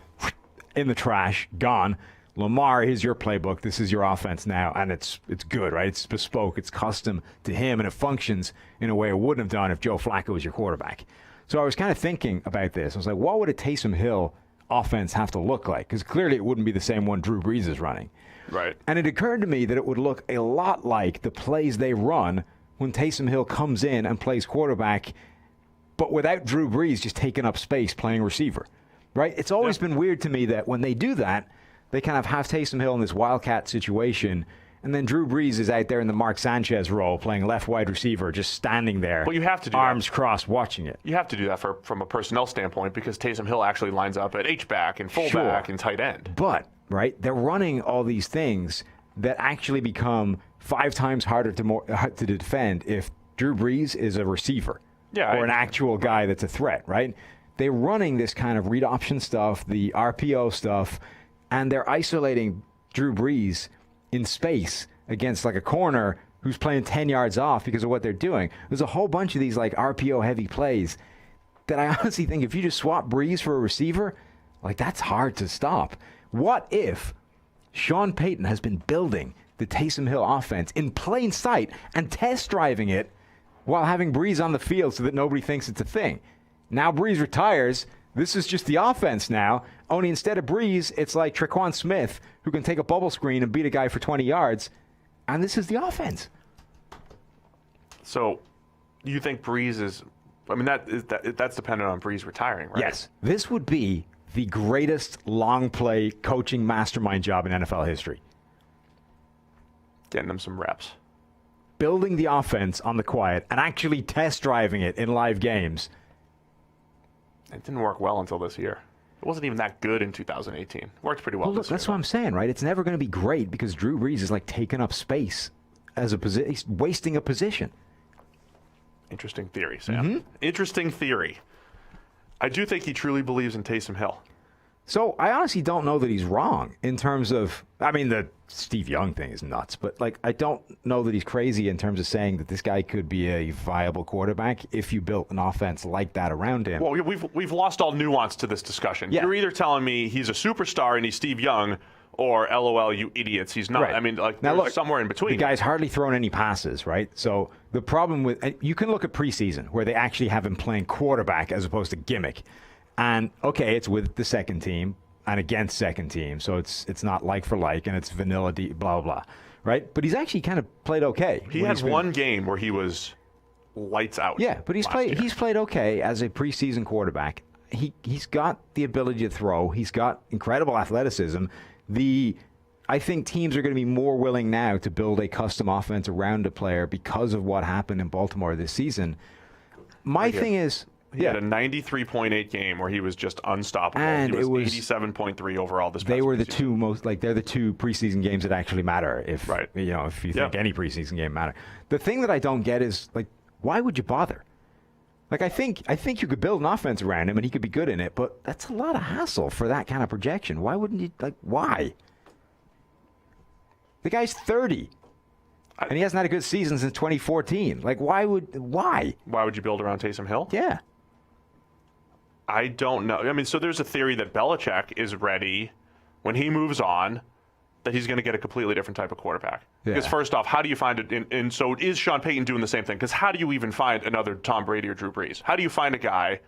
in the trash, gone. Lamar, here's your playbook. This is your offense now. And it's good, right? It's bespoke. It's custom to him. And it functions in a way it wouldn't have done if Joe Flacco was your quarterback. So I was kind of thinking about this. I was like, what would a Taysom Hill offense have to look like? Because clearly it wouldn't be the same one Drew Brees is running. Right. And it occurred to me that it would look a lot like the plays they run when Taysom Hill comes in and plays quarterback, but without Drew Brees just taking up space playing receiver. Right? It's always been weird to me that when they do that, they kind of have Taysom Hill in this wildcat situation, and then Drew Brees is out there in the Mark Sanchez role playing left wide receiver, just standing there. Well, you have to do arms that. crossed watching it. You have to do that from a personnel standpoint because Taysom Hill actually lines up at H-back and fullback and tight end. But, right, they're running all these things that actually become 5 times harder to defend if Drew Brees is a receiver or an actual guy that's a threat, right? They're running this kind of read option stuff, the RPO stuff, and they're isolating Drew Brees in space against like a corner who's playing 10 yards off because of what they're doing. There's a whole bunch of these like RPO heavy plays that I honestly think if you just swap Brees for a receiver, like that's hard to stop. What if Sean Payton has been building the Taysom Hill offense in plain sight and test driving it while having Brees on the field so that nobody thinks it's a thing? Now Brees retires. This is just the offense now. Only instead of Brees, it's like Tre'Quan Smith, who can take a bubble screen and beat a guy for 20 yards. And this is the offense. So you think Brees is – I mean, that's dependent on Brees retiring, right? Yes. This would be the greatest long play coaching mastermind job in NFL history. Getting them some reps. Building the offense on the quiet and actually test driving it in live games. It didn't work well until this year. It wasn't even that good in 2018. It worked pretty well. Well, look, that's what I'm saying, right? It's never going to be great because Drew Brees is like taking up space as a position. He's wasting a position. Interesting theory, Sam. Interesting theory. I do think he truly believes in Taysom Hill. So I honestly don't know that he's wrong in terms of, I mean, the Steve Young thing is nuts, but like I don't know that he's crazy in terms of saying that this guy could be a viable quarterback if you built an offense like that around him. Well, we've lost all nuance to this discussion. Yeah. You're either telling me he's a superstar and he's Steve Young, or LOL, you idiots, he's not. Right. I mean, like, now, there's look, somewhere in between. The guy's hardly thrown any passes, right? So the problem with, you can look at preseason where they actually have him playing quarterback as opposed to gimmick. And, okay, it's with the second team. and against second team. So it's not like for like, and it's vanilla blah, blah, right? But he's actually kind of played okay. He had one game where he was lights out. Yeah, but he's played okay as a preseason quarterback. He's got the ability to throw. He's got incredible athleticism. I think teams are going to be more willing now to build a custom offense around a player because of what happened in Baltimore this season. My thing is, he had a 93.8 game where he was just unstoppable. And he was 87.3 overall this past They were the preseason. two most, they're the two preseason games that actually matter. If Right. If you think any preseason game matter. The thing that I don't get is why would you bother? I think you could build an offense around him and he could be good in it, but that's a lot of hassle for that kind of projection. Why wouldn't you why? The guy's 30. And he hasn't had a good season since 2014. Why? Why would you build around Taysom Hill? Yeah. I don't know. I mean, so there's a theory that Belichick is ready when he moves on that he's going to get a completely different type of quarterback. Yeah. Because first off, how do you find it? And so is Sean Payton doing the same thing? Because how do you even find another Tom Brady or Drew Brees? How do you find how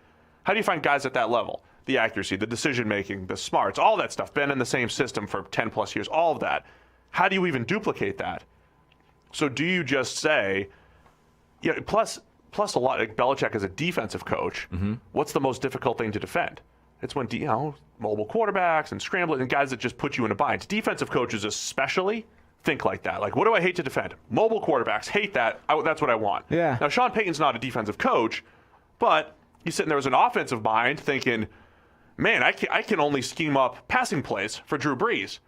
do you find guys at that level? The accuracy, the decision-making, the smarts, all that stuff. Been in the same system for 10-plus years, all of that. How do you even duplicate that? So do you just say, plus a lot, Belichick is a defensive coach. Mm-hmm. What's the most difficult thing to defend? It's when, mobile quarterbacks and scramblers and guys that just put you in a bind. Defensive coaches especially think like that. What do I hate to defend? Mobile quarterbacks, hate that. That's what I want. Yeah. Now, Sean Payton's not a defensive coach, but he's sitting there as an offensive mind thinking, man, I can only scheme up passing plays for Drew Brees.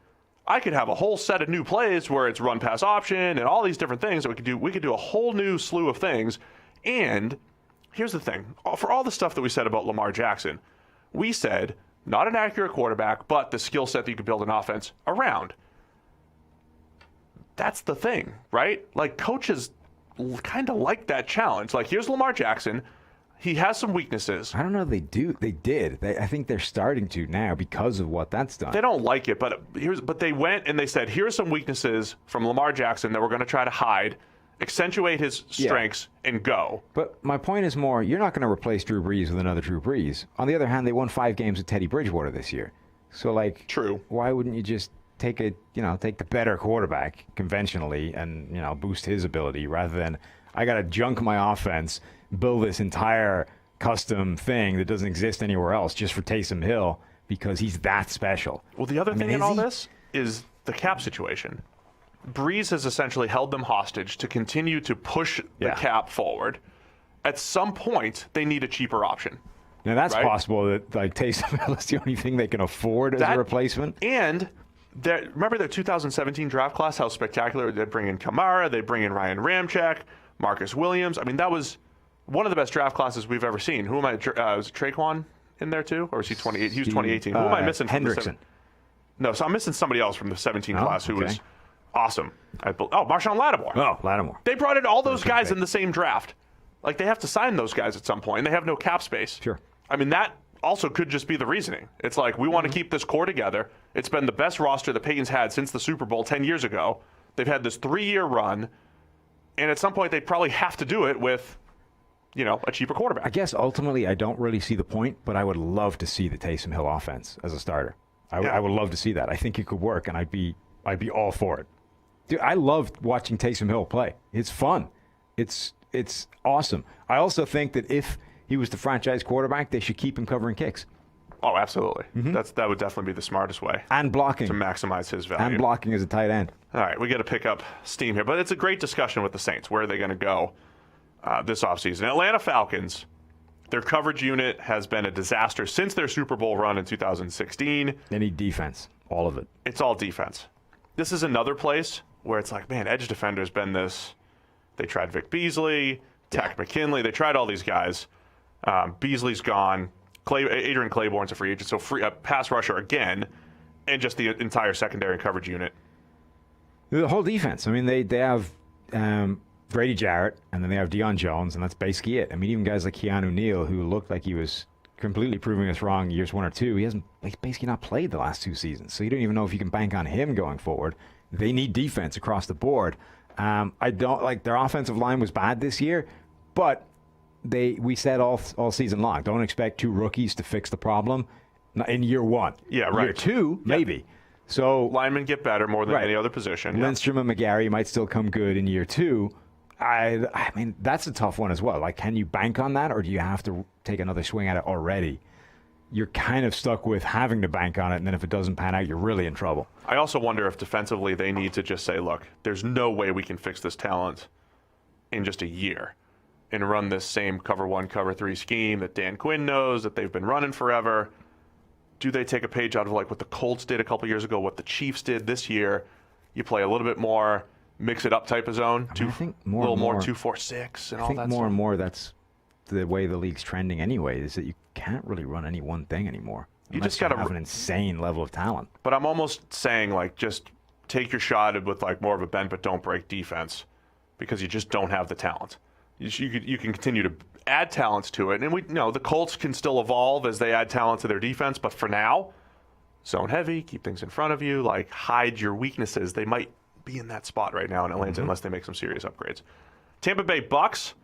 I could have a whole set of new plays where it's run pass option and all these different things that we could do. We could do a whole new slew of things. And here's the thing. For all the stuff that we said about Lamar Jackson, we said not an accurate quarterback, but the skill set that you could build an offense around. That's the thing, right? Coaches kind of like that challenge. Here's Lamar Jackson. He has some weaknesses. I don't know if they do. They did. I think they're starting to now because of what that's done. They don't like it, but they went and they said, here's some weaknesses from Lamar Jackson that we're going to try to hide, accentuate his strengths, and go. But my point is more, you're not going to replace Drew Brees with another Drew Brees. On the other hand, they won 5 games with Teddy Bridgewater this year. So, True. Why wouldn't you just take the better quarterback conventionally and, boost his ability rather than I got to junk my offense, build this entire custom thing that doesn't exist anywhere else just for Taysom Hill because he's that special. Well, the other thing in all this is the cap situation. Brees has essentially held them hostage to continue to push the cap forward. At some point, they need a cheaper option. Now, that's right? possible that Taysom Hill is the only thing they can afford as a replacement. And remember their 2017 draft class, how spectacular. They bring in Kamara, they bring in Ryan Ramczyk, Marcus Williams. I mean, that was one of the best draft classes we've ever seen. Who am I? Was Traquan in there too? Or was he 28? He was 2018. Who am I missing? Hendrickson. No, so I'm missing somebody else from the 17 class who was awesome. Marshawn Lattimore. Oh, Lattimore. They brought in all those guys in the same draft. They have to sign those guys at some point, and they have no cap space. Sure. I mean, that also could just be the reasoning. It's we want to keep this core together. It's been the best roster that Peyton's had since the Super Bowl 10 years ago. They've had this 3-year run, and at some point they probably have to do it with, a cheaper quarterback. I guess ultimately I don't really see the point, but I would love to see the Taysom Hill offense as a starter. I would love to see that. I think it could work, and I'd be all for it. Dude, I love watching Taysom Hill play. It's fun. It's awesome. I also think that if he was the franchise quarterback, they should keep him covering kicks. Oh, absolutely. Mm-hmm. That would definitely be the smartest way. And blocking. To maximize his value. And blocking as a tight end. All right, we got to pick up steam here. But it's a great discussion with the Saints. Where are they going to go this offseason? Atlanta Falcons, their coverage unit has been a disaster since their Super Bowl run in 2016. They need defense, all of it. It's all defense. This is another place where it's edge defender's been this. They tried Vic Beasley, Takk McKinley. They tried all these guys. Beasley's gone. Adrian Claiborne's a free agent, so pass rusher again, and just the entire secondary and coverage unit. The whole defense. I mean, they have Grady Jarrett, and then they have Deion Jones, and that's basically it. I mean, even guys like Keanu Neal, who looked like he was completely proving us wrong years 1 or 2, he's basically not played the last 2 seasons, so you don't even know if you can bank on him going forward. They need defense across the board. I don't their offensive line was bad this year, but we said all season long, don't expect 2 rookies to fix the problem. in year one. Yeah, right. Year two, maybe. So linemen get better more than any other position. Lindstrom and McGarry might still come good in year two. I mean, that's a tough one as well. Like, can you bank on that, or do you have to take another swing at it already? You're kind of stuck with having to bank on it, and then if it doesn't pan out, you're really in trouble. I also wonder if defensively they need to just say, look, there's no way we can fix this talent in just a year and run this same cover 1, cover 3 scheme that Dan Quinn knows, that they've been running forever. Do they take a page out of like what the Colts did a couple years ago, what the Chiefs did this year? You play a little bit more mix it up type of zone. I think more a little and more more 2-4-6 and all that. I think more stuff. and more that's the way the league's trending anyway. Is that you can't really run any one thing anymore. You just got to have an insane level of talent. But I'm almost saying like just take your shot with like more of a bend but don't break defense because you just don't have the talent. You can continue to add talents to it, and we know the Colts can still evolve as they add talent to their defense. But for now, zone heavy, keep things in front of you, like hide your weaknesses. They might be in that spot right now in Atlanta unless they make some serious upgrades. Tampa Bay Bucks,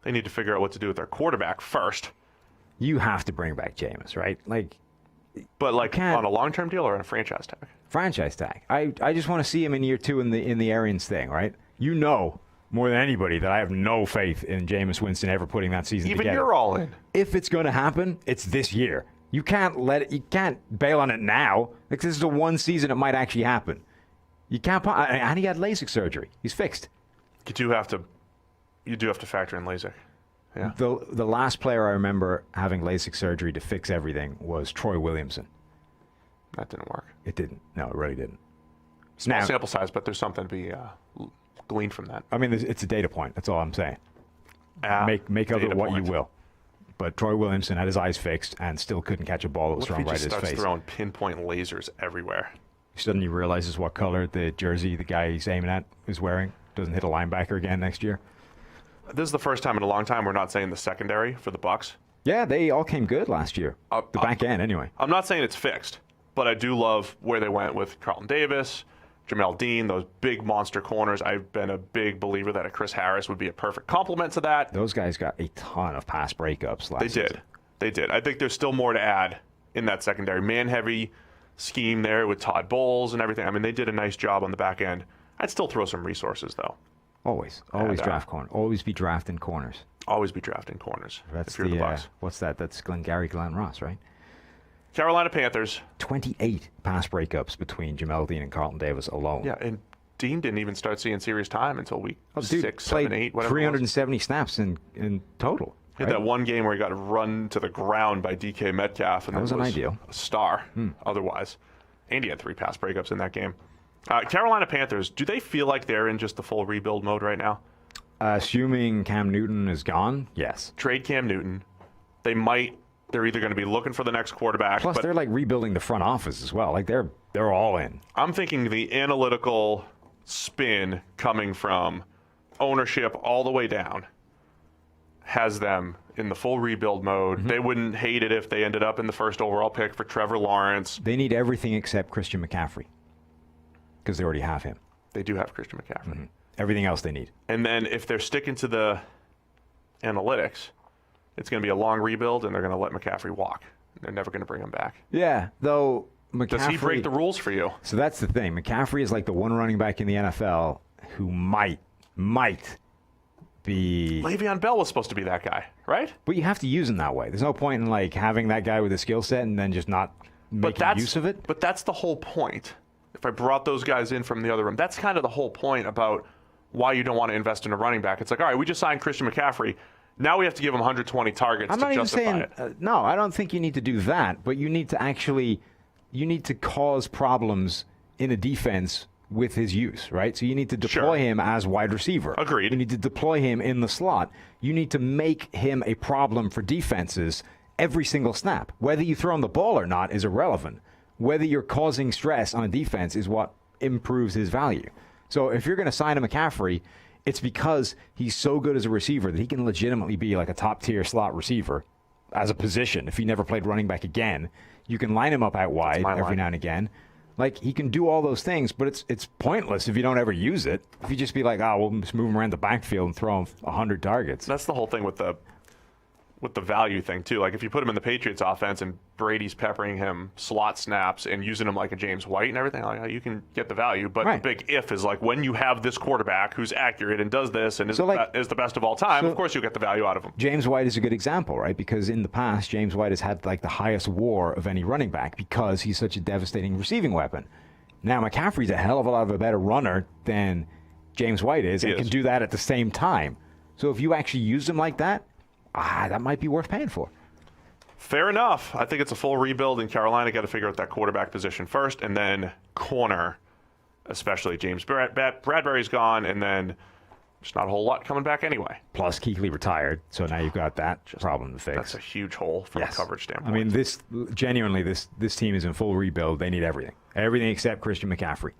they need to figure out what to do with their quarterback first. You have to bring back Jameis, right? But on a long-term deal or on a franchise tag? Franchise tag. I just want to see him in year two in the Arians thing, right? You know more than anybody that I have no faith in Jameis Winston ever putting that season together. Even you're all in. If it's going to happen, it's this year. You can't bail on it now. Like, this is the one season it might actually happen. You can't. And he had LASIK surgery. He's fixed. You do have to factor in LASIK. Yeah. The last player I remember having LASIK surgery to fix everything was Troy Williamson. That didn't work. It didn't. No, it really didn't. Small sample size, but there's something to be gleaned from that. I mean, it's a data point. That's all I'm saying. Make of it what you will. But Troy Williamson had his eyes fixed and still couldn't catch a ball that was thrown right at his face. What if he just starts throwing pinpoint lasers everywhere? Suddenly realizes what color the jersey the guy he's aiming at is wearing. Doesn't hit a linebacker again next year. This is the first time in a long time we're not saying the secondary for the Bucs. Yeah, they all came good last year. The back end, anyway. I'm not saying it's fixed, but I do love where they went with Carlton Davis, Jamel Dean, those big monster corners. I've been a big believer that a Chris Harris would be a perfect complement to that. Those guys got a ton of pass breakups last season. They did. I think there's still more to add in that secondary. Man-heavy scheme there with Todd Bowles and everything. I mean, they did a nice job on the back end. I'd still throw some resources, though. Always draft corner. Always be drafting corners. Always be drafting corners. That's if you're the Bucs. What's that? That's Glenn Ross, right? Carolina Panthers. 28 pass breakups between Jamel Dean and Carlton Davis alone. Yeah, and Dean didn't even start seeing serious time until week 6, 7, 8, whatever. 370 snaps in total. He had that one game where he got run to the ground by DK Metcalf, and that was ideal. A star otherwise. And he had 3 pass breakups in that game. Carolina Panthers, do they feel like they're in just the full rebuild mode right now? Assuming Cam Newton is gone, yes. Trade Cam Newton. They're either going to be looking for the next quarterback. Plus, they're like rebuilding the front office as well. Like they're all in. I'm thinking the analytical spin coming from ownership all the way down has them in the full rebuild mode. They wouldn't hate it if they ended up in the first overall pick for Trevor Lawrence. They need everything except Christian McCaffrey because they already have him. They do have Christian McCaffrey. Everything else they need. And then if they're sticking to the analytics, it's going to be a long rebuild, and they're going to let McCaffrey walk. They're never going to bring him back. Yeah, though McCaffrey... Does he break the rules for you? So that's the thing. McCaffrey is like the one running back in the NFL who might be... Le'Veon Bell was supposed to be that guy, right? But you have to use him that way. There's no point in like having that guy with a skill set and then just not making use of it. But that's the whole point. If I brought those guys in from the other room, that's kind of the whole point about why you don't want to invest in a running back. It's like, all right, we just signed Christian McCaffrey. Now we have to give him 120 targets to justify it. No, I don't think you need to do that. But you need to cause problems in a defense with his use, right? So you need to deploy him as wide receiver. Agreed. You need to deploy him in the slot. You need to make him a problem for defenses every single snap. Whether you throw him the ball or not is irrelevant. Whether you're causing stress on a defense is what improves his value. So if you're going to sign a McCaffrey, it's because he's so good as a receiver that he can legitimately be like a top-tier slot receiver as a position. If he never played running back again, you can line him up out wide every now and again. Like, he can do all those things, but it's pointless if you don't ever use it. If you just be like, we'll just move him around the backfield and throw him 100 targets. That's the whole thing with with the value thing too. Like if you put him in the Patriots offense and Brady's peppering him slot snaps and using him like a James White and everything, like, you can get the value. But the big if is like when you have this quarterback who's accurate and does this and is the best of all time, of course you'll get the value out of him. James White is a good example, right? Because in the past, James White has had like the highest WAR of any running back because he's such a devastating receiving weapon. Now McCaffrey's a hell of a lot of a better runner than James White is and can do that at the same time. So if you actually use him like that, that might be worth paying for. Fair enough. I think it's a full rebuild in Carolina. Got to figure out that quarterback position first, and then corner, especially James Bradbury's gone, and then just not a whole lot coming back anyway. Plus, Kuechly retired, so now you've got that problem to fix. That's a huge hole from a coverage standpoint. I mean, this team is in full rebuild. They need everything except Christian McCaffrey.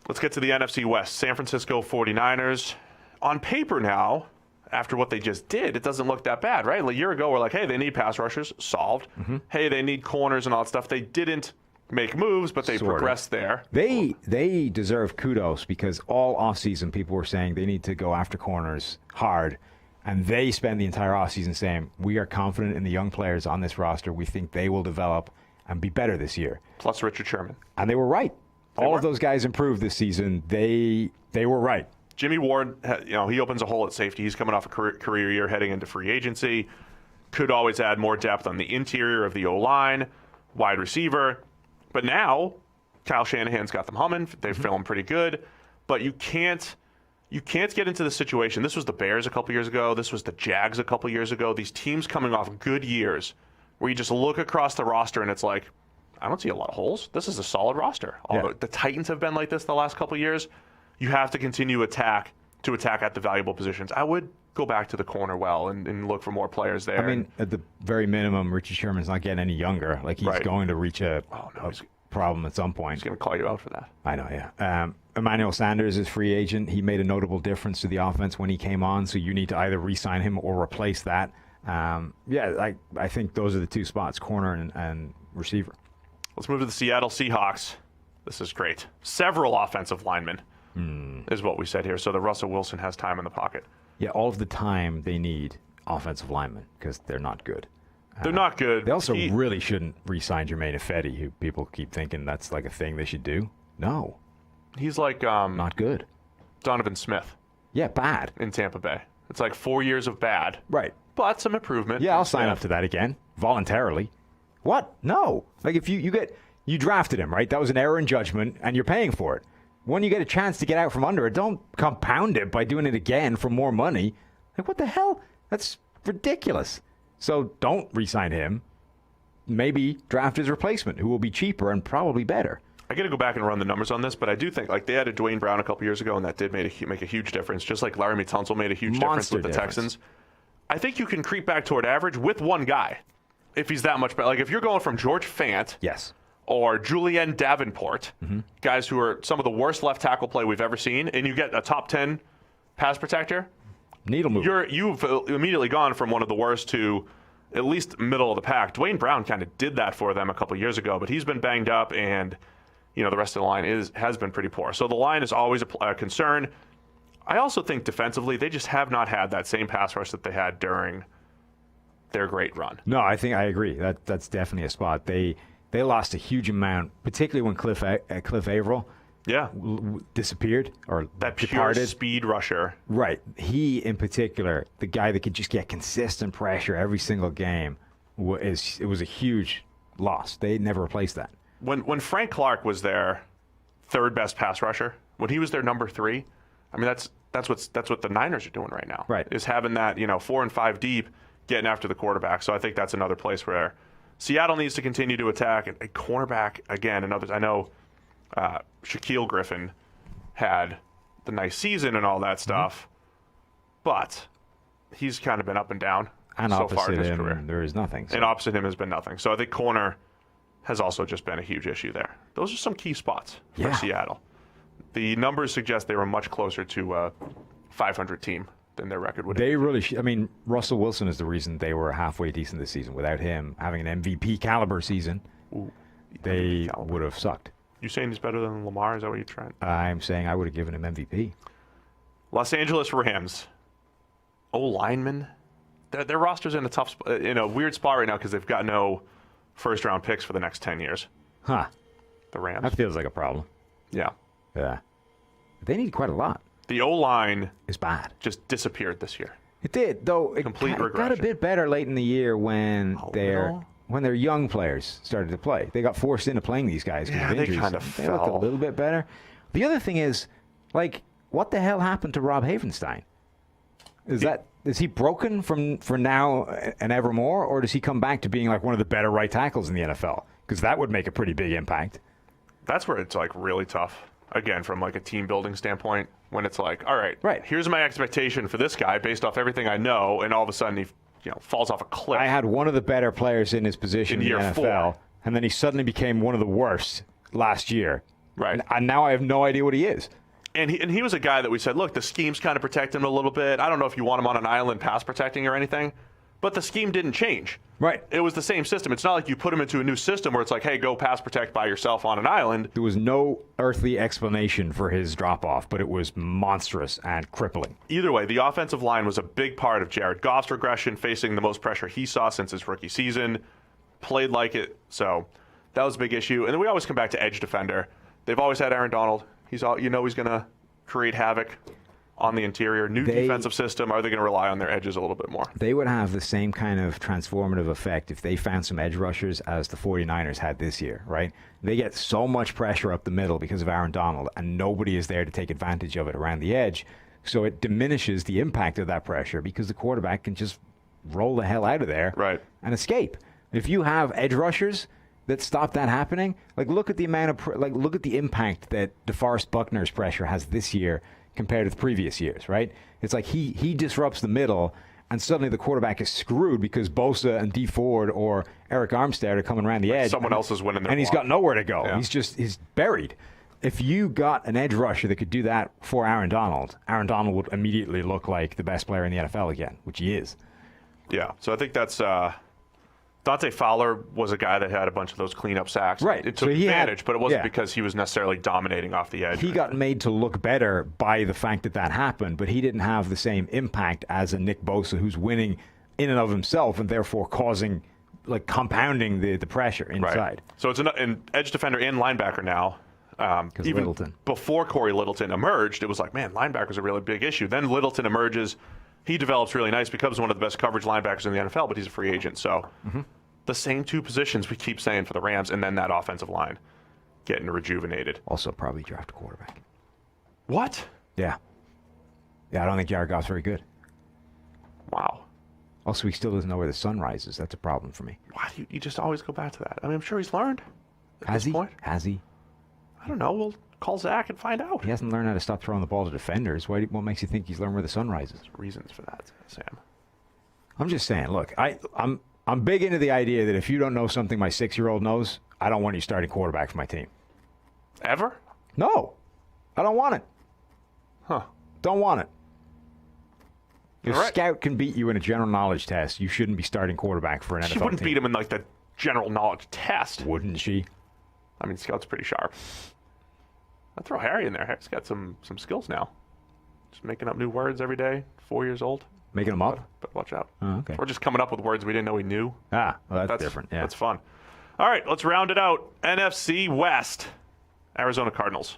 Let's get to the NFC West. San Francisco 49ers. On paper now, after what they just did, it doesn't look that bad, right? Like a year ago, we're like, hey, they need pass rushers. Solved. Hey, they need corners and all that stuff. They didn't make moves, but they progressed there. They deserve kudos because all offseason people were saying they need to go after corners hard. And they spent the entire offseason saying, we are confident in the young players on this roster. We think they will develop and be better this year. Plus Richard Sherman. And they were right. All of those guys improved this season. They were right. Jimmy Ward, he opens a hole at safety. He's coming off a career year heading into free agency. Could always add more depth on the interior of the O-line, wide receiver. But now, Kyle Shanahan's got them humming. They're feeling pretty good. But you can't get into the situation. This was the Bears a couple years ago. This was the Jags a couple years ago. These teams coming off good years where you just look across the roster and it's like, I don't see a lot of holes. This is a solid roster. Although the Titans have been like this the last couple years. You have to continue to attack at the valuable positions. I would go back to the corner and look for more players there. I mean, at the very minimum, Richard Sherman's not getting any younger. Like, he's going to reach a problem at some point. He's going to call you out for that. I know, yeah. Emmanuel Sanders is free agent. He made a notable difference to the offense when he came on, so you need to either re-sign him or replace that. I think those are the two spots, corner and receiver. Let's move to the Seattle Seahawks. This is great. Several offensive linemen. Is what we said here, so that Russell Wilson has time in the pocket. Yeah, all of the time they need offensive linemen because they're not good. They're not good. They also really shouldn't re-sign Jermaine Ifedi, who people keep thinking that's like a thing they should do. No. He's like... not good. Donovan Smith. Yeah, bad. In Tampa Bay. It's like 4 years of bad. Right. But some improvement. Yeah, I'll sign up to that again, voluntarily. What? No. Like, if you drafted him, right? That was an error in judgment, and you're paying for it. When you get a chance to get out from under it, don't compound it by doing it again for more money. Like, what the hell? That's ridiculous. So don't re-sign him. Maybe draft his replacement, who will be cheaper and probably better. I got to go back and run the numbers on this, but I do think they added Dwayne Brown a couple years ago, and that did make a huge difference, just like Laramie Tunsil made a huge difference with the Texans. I think you can creep back toward average with one guy if he's that much better. Like, if you're going from George Fant... Yes. Or Julian Davenport, guys who are some of the worst left tackle play we've ever seen, and you get a top 10 pass protector, needle mover. You've immediately gone from one of the worst to at least middle of the pack. Dwayne Brown kind of did that for them a couple years ago, but he's been banged up, and the rest of the line has been pretty poor. So the line is always a concern. I also think defensively, they just have not had that same pass rush that they had during their great run. No, I agree. That's definitely a spot. They lost a huge amount, particularly when Cliff Averill disappeared or that departed. Pure speed rusher. Right. He, in particular, the guy that could just get consistent pressure every single game, it was a huge loss. They never replaced that. When Frank Clark was their third best pass rusher, when he was their number 3, I mean that's what the Niners are doing right now. Right. Is having that 4 and 5 deep, getting after the quarterback. So I think that's another place where Seattle needs to continue to attack. A cornerback, again, and others. I know Shaquille Griffin had the nice season and all that stuff, but he's kind of been up and down so far in his career. There is nothing. So. And opposite him has been nothing. So I think corner has also just been a huge issue there. Those are some key spots for Seattle. The numbers suggest they were much closer to a 500 team than their record would. They really I mean, Russell Wilson is the reason they were halfway decent this season. Without him having an MVP caliber season, they would have sucked. You saying he's better than Lamar? Is that what you're trying? I'm saying I would have given him MVP. Los Angeles Rams. O-lineman their roster's in a weird spot right now because they've got no first-round picks for the next 10 years. Huh. The Rams. That feels like a problem. Yeah. Yeah. They need quite a lot. The O-line is bad. Just disappeared this year. It did, though. It got a bit better late in the year when their young players started to play. They got forced into playing these guys because of injuries. They kind of fell. They looked a little bit better. The other thing is, like, what the hell happened to Rob Havenstein? Is he broken for now and evermore, or does he come back to being like one of the better right tackles in the NFL? Because that would make a pretty big impact. That's where it's like really tough. Again, from like a team building standpoint, when it's like, all right, here's my expectation for this guy based off everything I know, and all of a sudden he falls off a cliff. I had one of the better players in his position in the NFL, 4. And then he suddenly became one of the worst last year. Right. And now I have no idea what he is. And he was a guy that we said, look, the scheme's kind of protecting him a little bit. I don't know if you want him on an island pass protecting or anything, but the scheme didn't change. Right. It was the same system. It's not like you put him into a new system where it's like, hey, go pass protect by yourself on an island. There was no earthly explanation for his drop-off, but it was monstrous and crippling. Either way, the offensive line was a big part of Jared Goff's regression, facing the most pressure he saw since his rookie season. Played like it, so that was a big issue. And then we always come back to edge defender. They've always had Aaron Donald. He's going to create havoc on the interior. Defensive system. Are they going to rely on their edges a little bit more? They would have the same kind of transformative effect if they found some edge rushers as the 49ers had this year, right? They get so much pressure up the middle because of Aaron Donald, and nobody is there to take advantage of it around the edge. So it diminishes the impact of that pressure because the quarterback can just roll the hell out of there and escape. If you have edge rushers that stop that happening, like look at the impact that DeForest Buckner's pressure has this year compared to the previous years, right? It's like he disrupts the middle, and suddenly the quarterback is screwed because Bosa and D Ford or Eric Armstead are coming around the edge. Someone else is winning their and he's got nowhere to go. Yeah. He's buried. If you got an edge rusher that could do that for Aaron Donald would immediately look like the best player in the NFL again, which he is. Yeah, so I think that's Dante Fowler was a guy that had a bunch of those cleanup sacks. Right. It took advantage, but it wasn't because he was necessarily dominating off the edge. He got made to look better by the fact that happened, but he didn't have the same impact as a Nick Bosa who's winning in and of himself and therefore compounding the pressure inside. Right. So it's an edge defender and linebacker now. Even Littleton. Before Corey Littleton emerged, it was like, man, linebacker's a really big issue. Then Littleton emerges. He develops really nice, becomes one of the best coverage linebackers in the NFL, but he's a free agent. So the same two positions we keep saying for the Rams, and then that offensive line getting rejuvenated. Also probably draft a quarterback. What? Yeah. Yeah, I don't think Jared Goff's very good. Wow. Also, he still doesn't know where the sun rises. That's a problem for me. Why do you just always go back to that? I mean, I'm sure he's learned at Has this point. Has he? I don't know. We'll call Zach and find out. He hasn't learned how to stop throwing the ball to defenders. What makes you think he's learned where the sun rises? There's reasons for that, Sam. I'm just saying, look, I'm big into the idea that if you don't know something my 6-year-old knows, I don't want you starting quarterback for my team. Ever? No. I don't want it. Huh. Don't want it. If Scout can beat you in a general knowledge test, you shouldn't be starting quarterback for an NFL team. She wouldn't beat him in like the general knowledge test. Wouldn't she? I mean, Scout's pretty sharp. I'd throw Harry in there. Harry's got some skills now. Just making up new words every day. 4 years old. Making them up? But watch out. Oh, okay. Or just coming up with words we didn't know we knew. Well, that's different. Yeah. That's fun. All right, let's round it out. NFC West. Arizona Cardinals.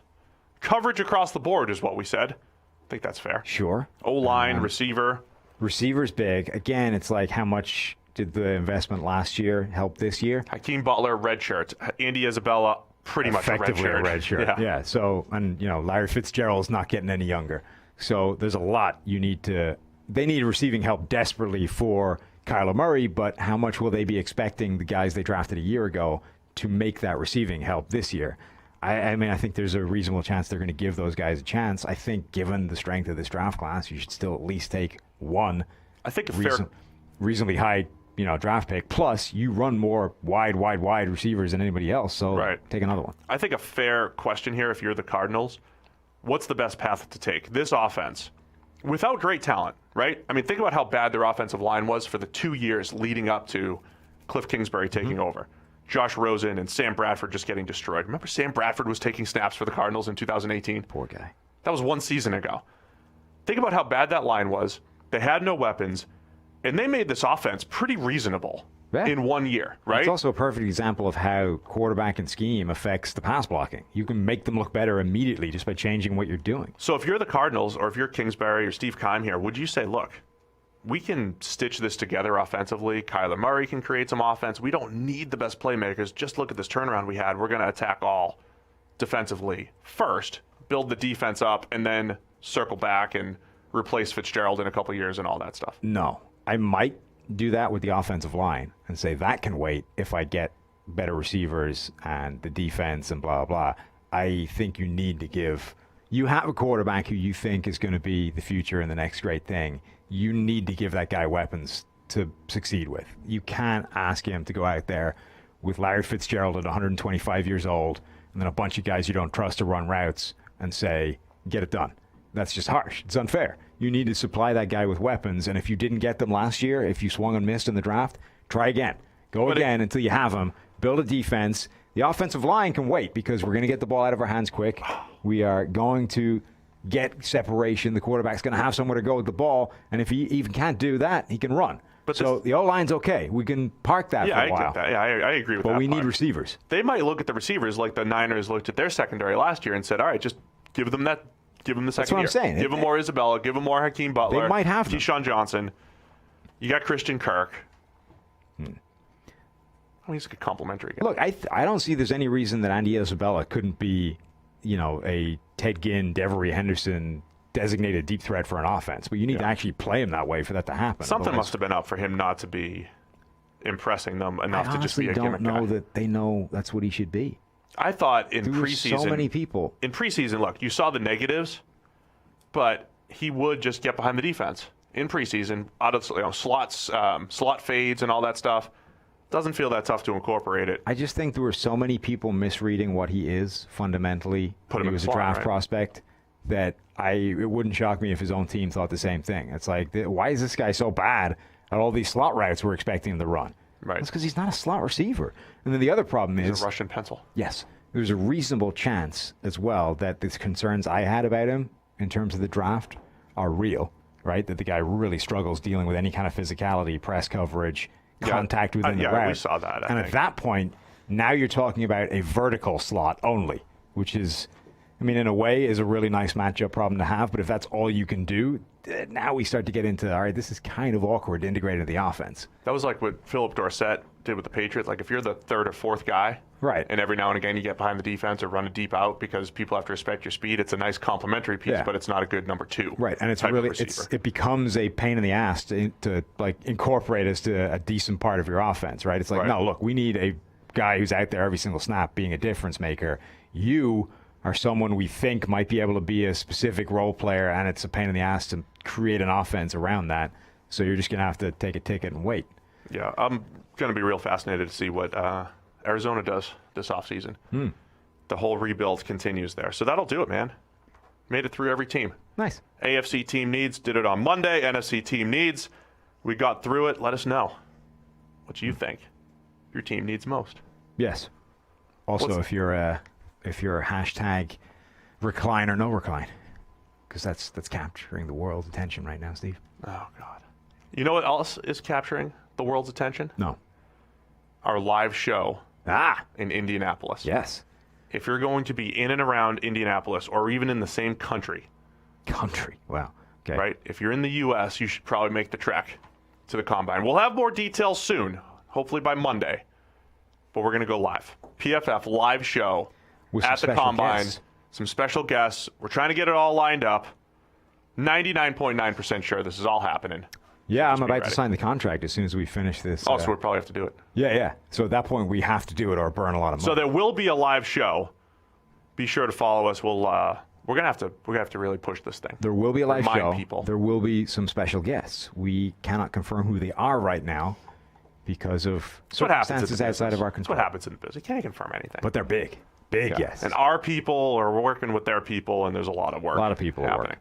Coverage across the board is what we said. I think that's fair. Sure. O-line, receiver. Receiver's big. Again, it's like how much did the investment last year help this year? Hakeem Butler, red shirt. Andy Isabella, pretty much effectively a red shirt. Yeah. So, and Larry Fitzgerald's not getting any younger. So there's a lot they need receiving help desperately for Kyler Murray, but how much will they be expecting the guys they drafted a year ago to make that receiving help this year? I mean, I think there's a reasonable chance they're going to give those guys a chance. I think given the strength of this draft class, you should still at least take one. I think reasonably high, draft pick. Plus, you run more wide receivers than anybody else. So take another one. I think a fair question here, if you're the Cardinals, what's the best path to take? This offense, without great talent, right? I mean, think about how bad their offensive line was for the 2 years leading up to Cliff Kingsbury taking over. Josh Rosen and Sam Bradford just getting destroyed. Remember Sam Bradford was taking snaps for the Cardinals in 2018? Poor guy. That was 1 season ago. Think about how bad that line was. They had no weapons. And they made this offense pretty reasonable Yeah. in 1 year, right? It's also a perfect example of how quarterback and scheme affects the pass blocking. You can make them look better immediately just by changing what you're doing. So if you're the Cardinals or if you're Kingsbury or Steve Keim here, would you say, look, we can stitch this together offensively. Kyler Murray can create some offense. We don't need the best playmakers. Just look at this turnaround we had. We're going to attack all defensively first, build the defense up, and then circle back and replace Fitzgerald in a couple of years and all that stuff. No. I might do that with the offensive line and say that can wait if I get better receivers and the defense and blah, blah, blah. I think you need to give... You have a quarterback who you think is going to be the future and the next great thing. You need to give that guy weapons to succeed with. You can't ask him to go out there with Larry Fitzgerald at 125 years old and then a bunch of guys you don't trust to run routes and say, get it done. That's just harsh. It's unfair. You need to supply that guy with weapons, and if you didn't get them last year, if you swung and missed in the draft, try again. Go again until you have them. Build a defense. The offensive line can wait because we're going to get the ball out of our hands quick. We are going to get separation. The quarterback's going to have somewhere to go with the ball, and if he even can't do that, he can run. But so the O-line's okay. We can park that for a while. I get that. Yeah, I agree with that. But we need part. receivers. They might look at the receivers like the Niners looked at their secondary last year and said, all right, just give them that. Give them the second year. That's what I'm saying. Give them more Isabella. Give them more Hakeem Butler. They might have Deshaun Johnson. You got Christian Kirk. I mean, he's a good complimentary guy. Look, I don't see there's any reason that Andy Isabella couldn't be, a Ted Ginn, Devery Henderson designated deep threat for an offense. But you need to actually play him that way for that to happen. Something must have been up for him not to be impressing them enough to just be a gimmick guy. I honestly don't know that they know that's what he should be. I thought in preseason, so many people. In preseason, look, you saw the negatives, but he would just get behind the defense in preseason, out of slots, slot fades, and all that stuff. Doesn't feel that tough to incorporate it. I just think there were so many people misreading what he is fundamentally. Put him he was a draft prospect that it wouldn't shock me if his own team thought the same thing. It's like, why is this guy so bad at all these slot routes we're expecting him to run? Right. It's because he's not a slot receiver. And then the other problem is... He's a Russian pencil. Yes. There's a reasonable chance as well that the concerns I had about him in terms of the draft are real, right? That the guy really struggles dealing with any kind of physicality, press coverage, contact within the route. Yeah, we saw that, And at that point, now you're talking about a vertical slot only, which is, in a way, is a really nice matchup problem to have. But if that's all you can do, now we start to get into, all right, this is kind of awkward to integrate into the offense. That was like what Philip Dorsett did with the Patriots. Like, if you're the third or fourth guy, right, and every now and again you get behind the defense or run a deep out because people have to respect your speed, it's a nice complementary piece, but it's not a good number two. Right, and it's really, it becomes a pain in the ass to incorporate as to a decent part of your offense, right? It's like, no, look, we need a guy who's out there every single snap being a difference maker. You are someone we think might be able to be a specific role player, and it's a pain in the ass to create an offense around that. So you're just going to have to take a ticket and wait. Yeah, I'm going to be real fascinated to see what Arizona does this offseason. The whole rebuild continues there. So that'll do it, man. Made it through every team. Nice. AFC team needs, did it on Monday. NFC team needs, we got through it. Let us know what you think your team needs most. Yes. Also, if you're a hashtag recline or no recline, because that's capturing the world's attention right now, Steve. Oh, God. You know what else is capturing the world's attention? No. Our live show in Indianapolis. Yes. If you're going to be in and around Indianapolis or even in the same country. Wow. Okay. Right? If you're in the U.S., you should probably make the trek to the Combine. We'll have more details soon, hopefully by Monday. But we're going to go live. PFF live show at the Combine. Guests. Some special guests. We're trying to get it all lined up. 99.9% sure this is all happening. Yeah, I'm about to sign the contract as soon as we finish this. So we'll probably have to do it. Yeah. So at that point, we have to do it or burn a lot of money. So there will be a live show. Be sure to follow us. We're gonna have to really push this thing. There will be a live show. People. There will be some special guests. We cannot confirm who they are right now because of circumstances outside of our control. That's what happens in the business. You can't confirm anything. But they're big. Big guests. And our people are working with their people, and there's a lot of work. A lot of people happening. working.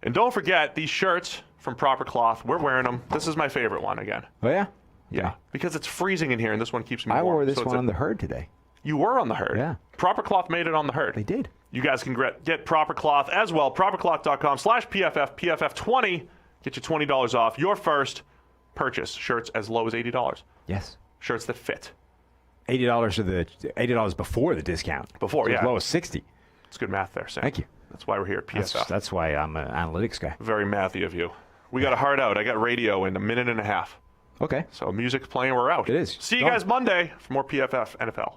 And don't forget these shirts from Proper Cloth. We're wearing them. This is my favorite one again. Oh, yeah? Yeah. Because it's freezing in here, and this one keeps me warm. I wore this one on the Herd today. You were on the Herd? Yeah. Proper Cloth made it on the Herd. They did. You guys can get Proper Cloth as well. ProperCloth.com/PFF, PFF20. Get you $20 off your first purchase shirts as low as $80. Yes. Shirts that fit. $80 before the discount. Before, So yeah. As low as 60. It's good math there, Sam. Thank you. That's why we're here at PFF. That's why I'm an analytics guy. Very mathy of you. We got a hard out. I got radio in a minute and a half. Okay. So music's playing, we're out. It is. See you Done. guys Monday for more PFF NFL.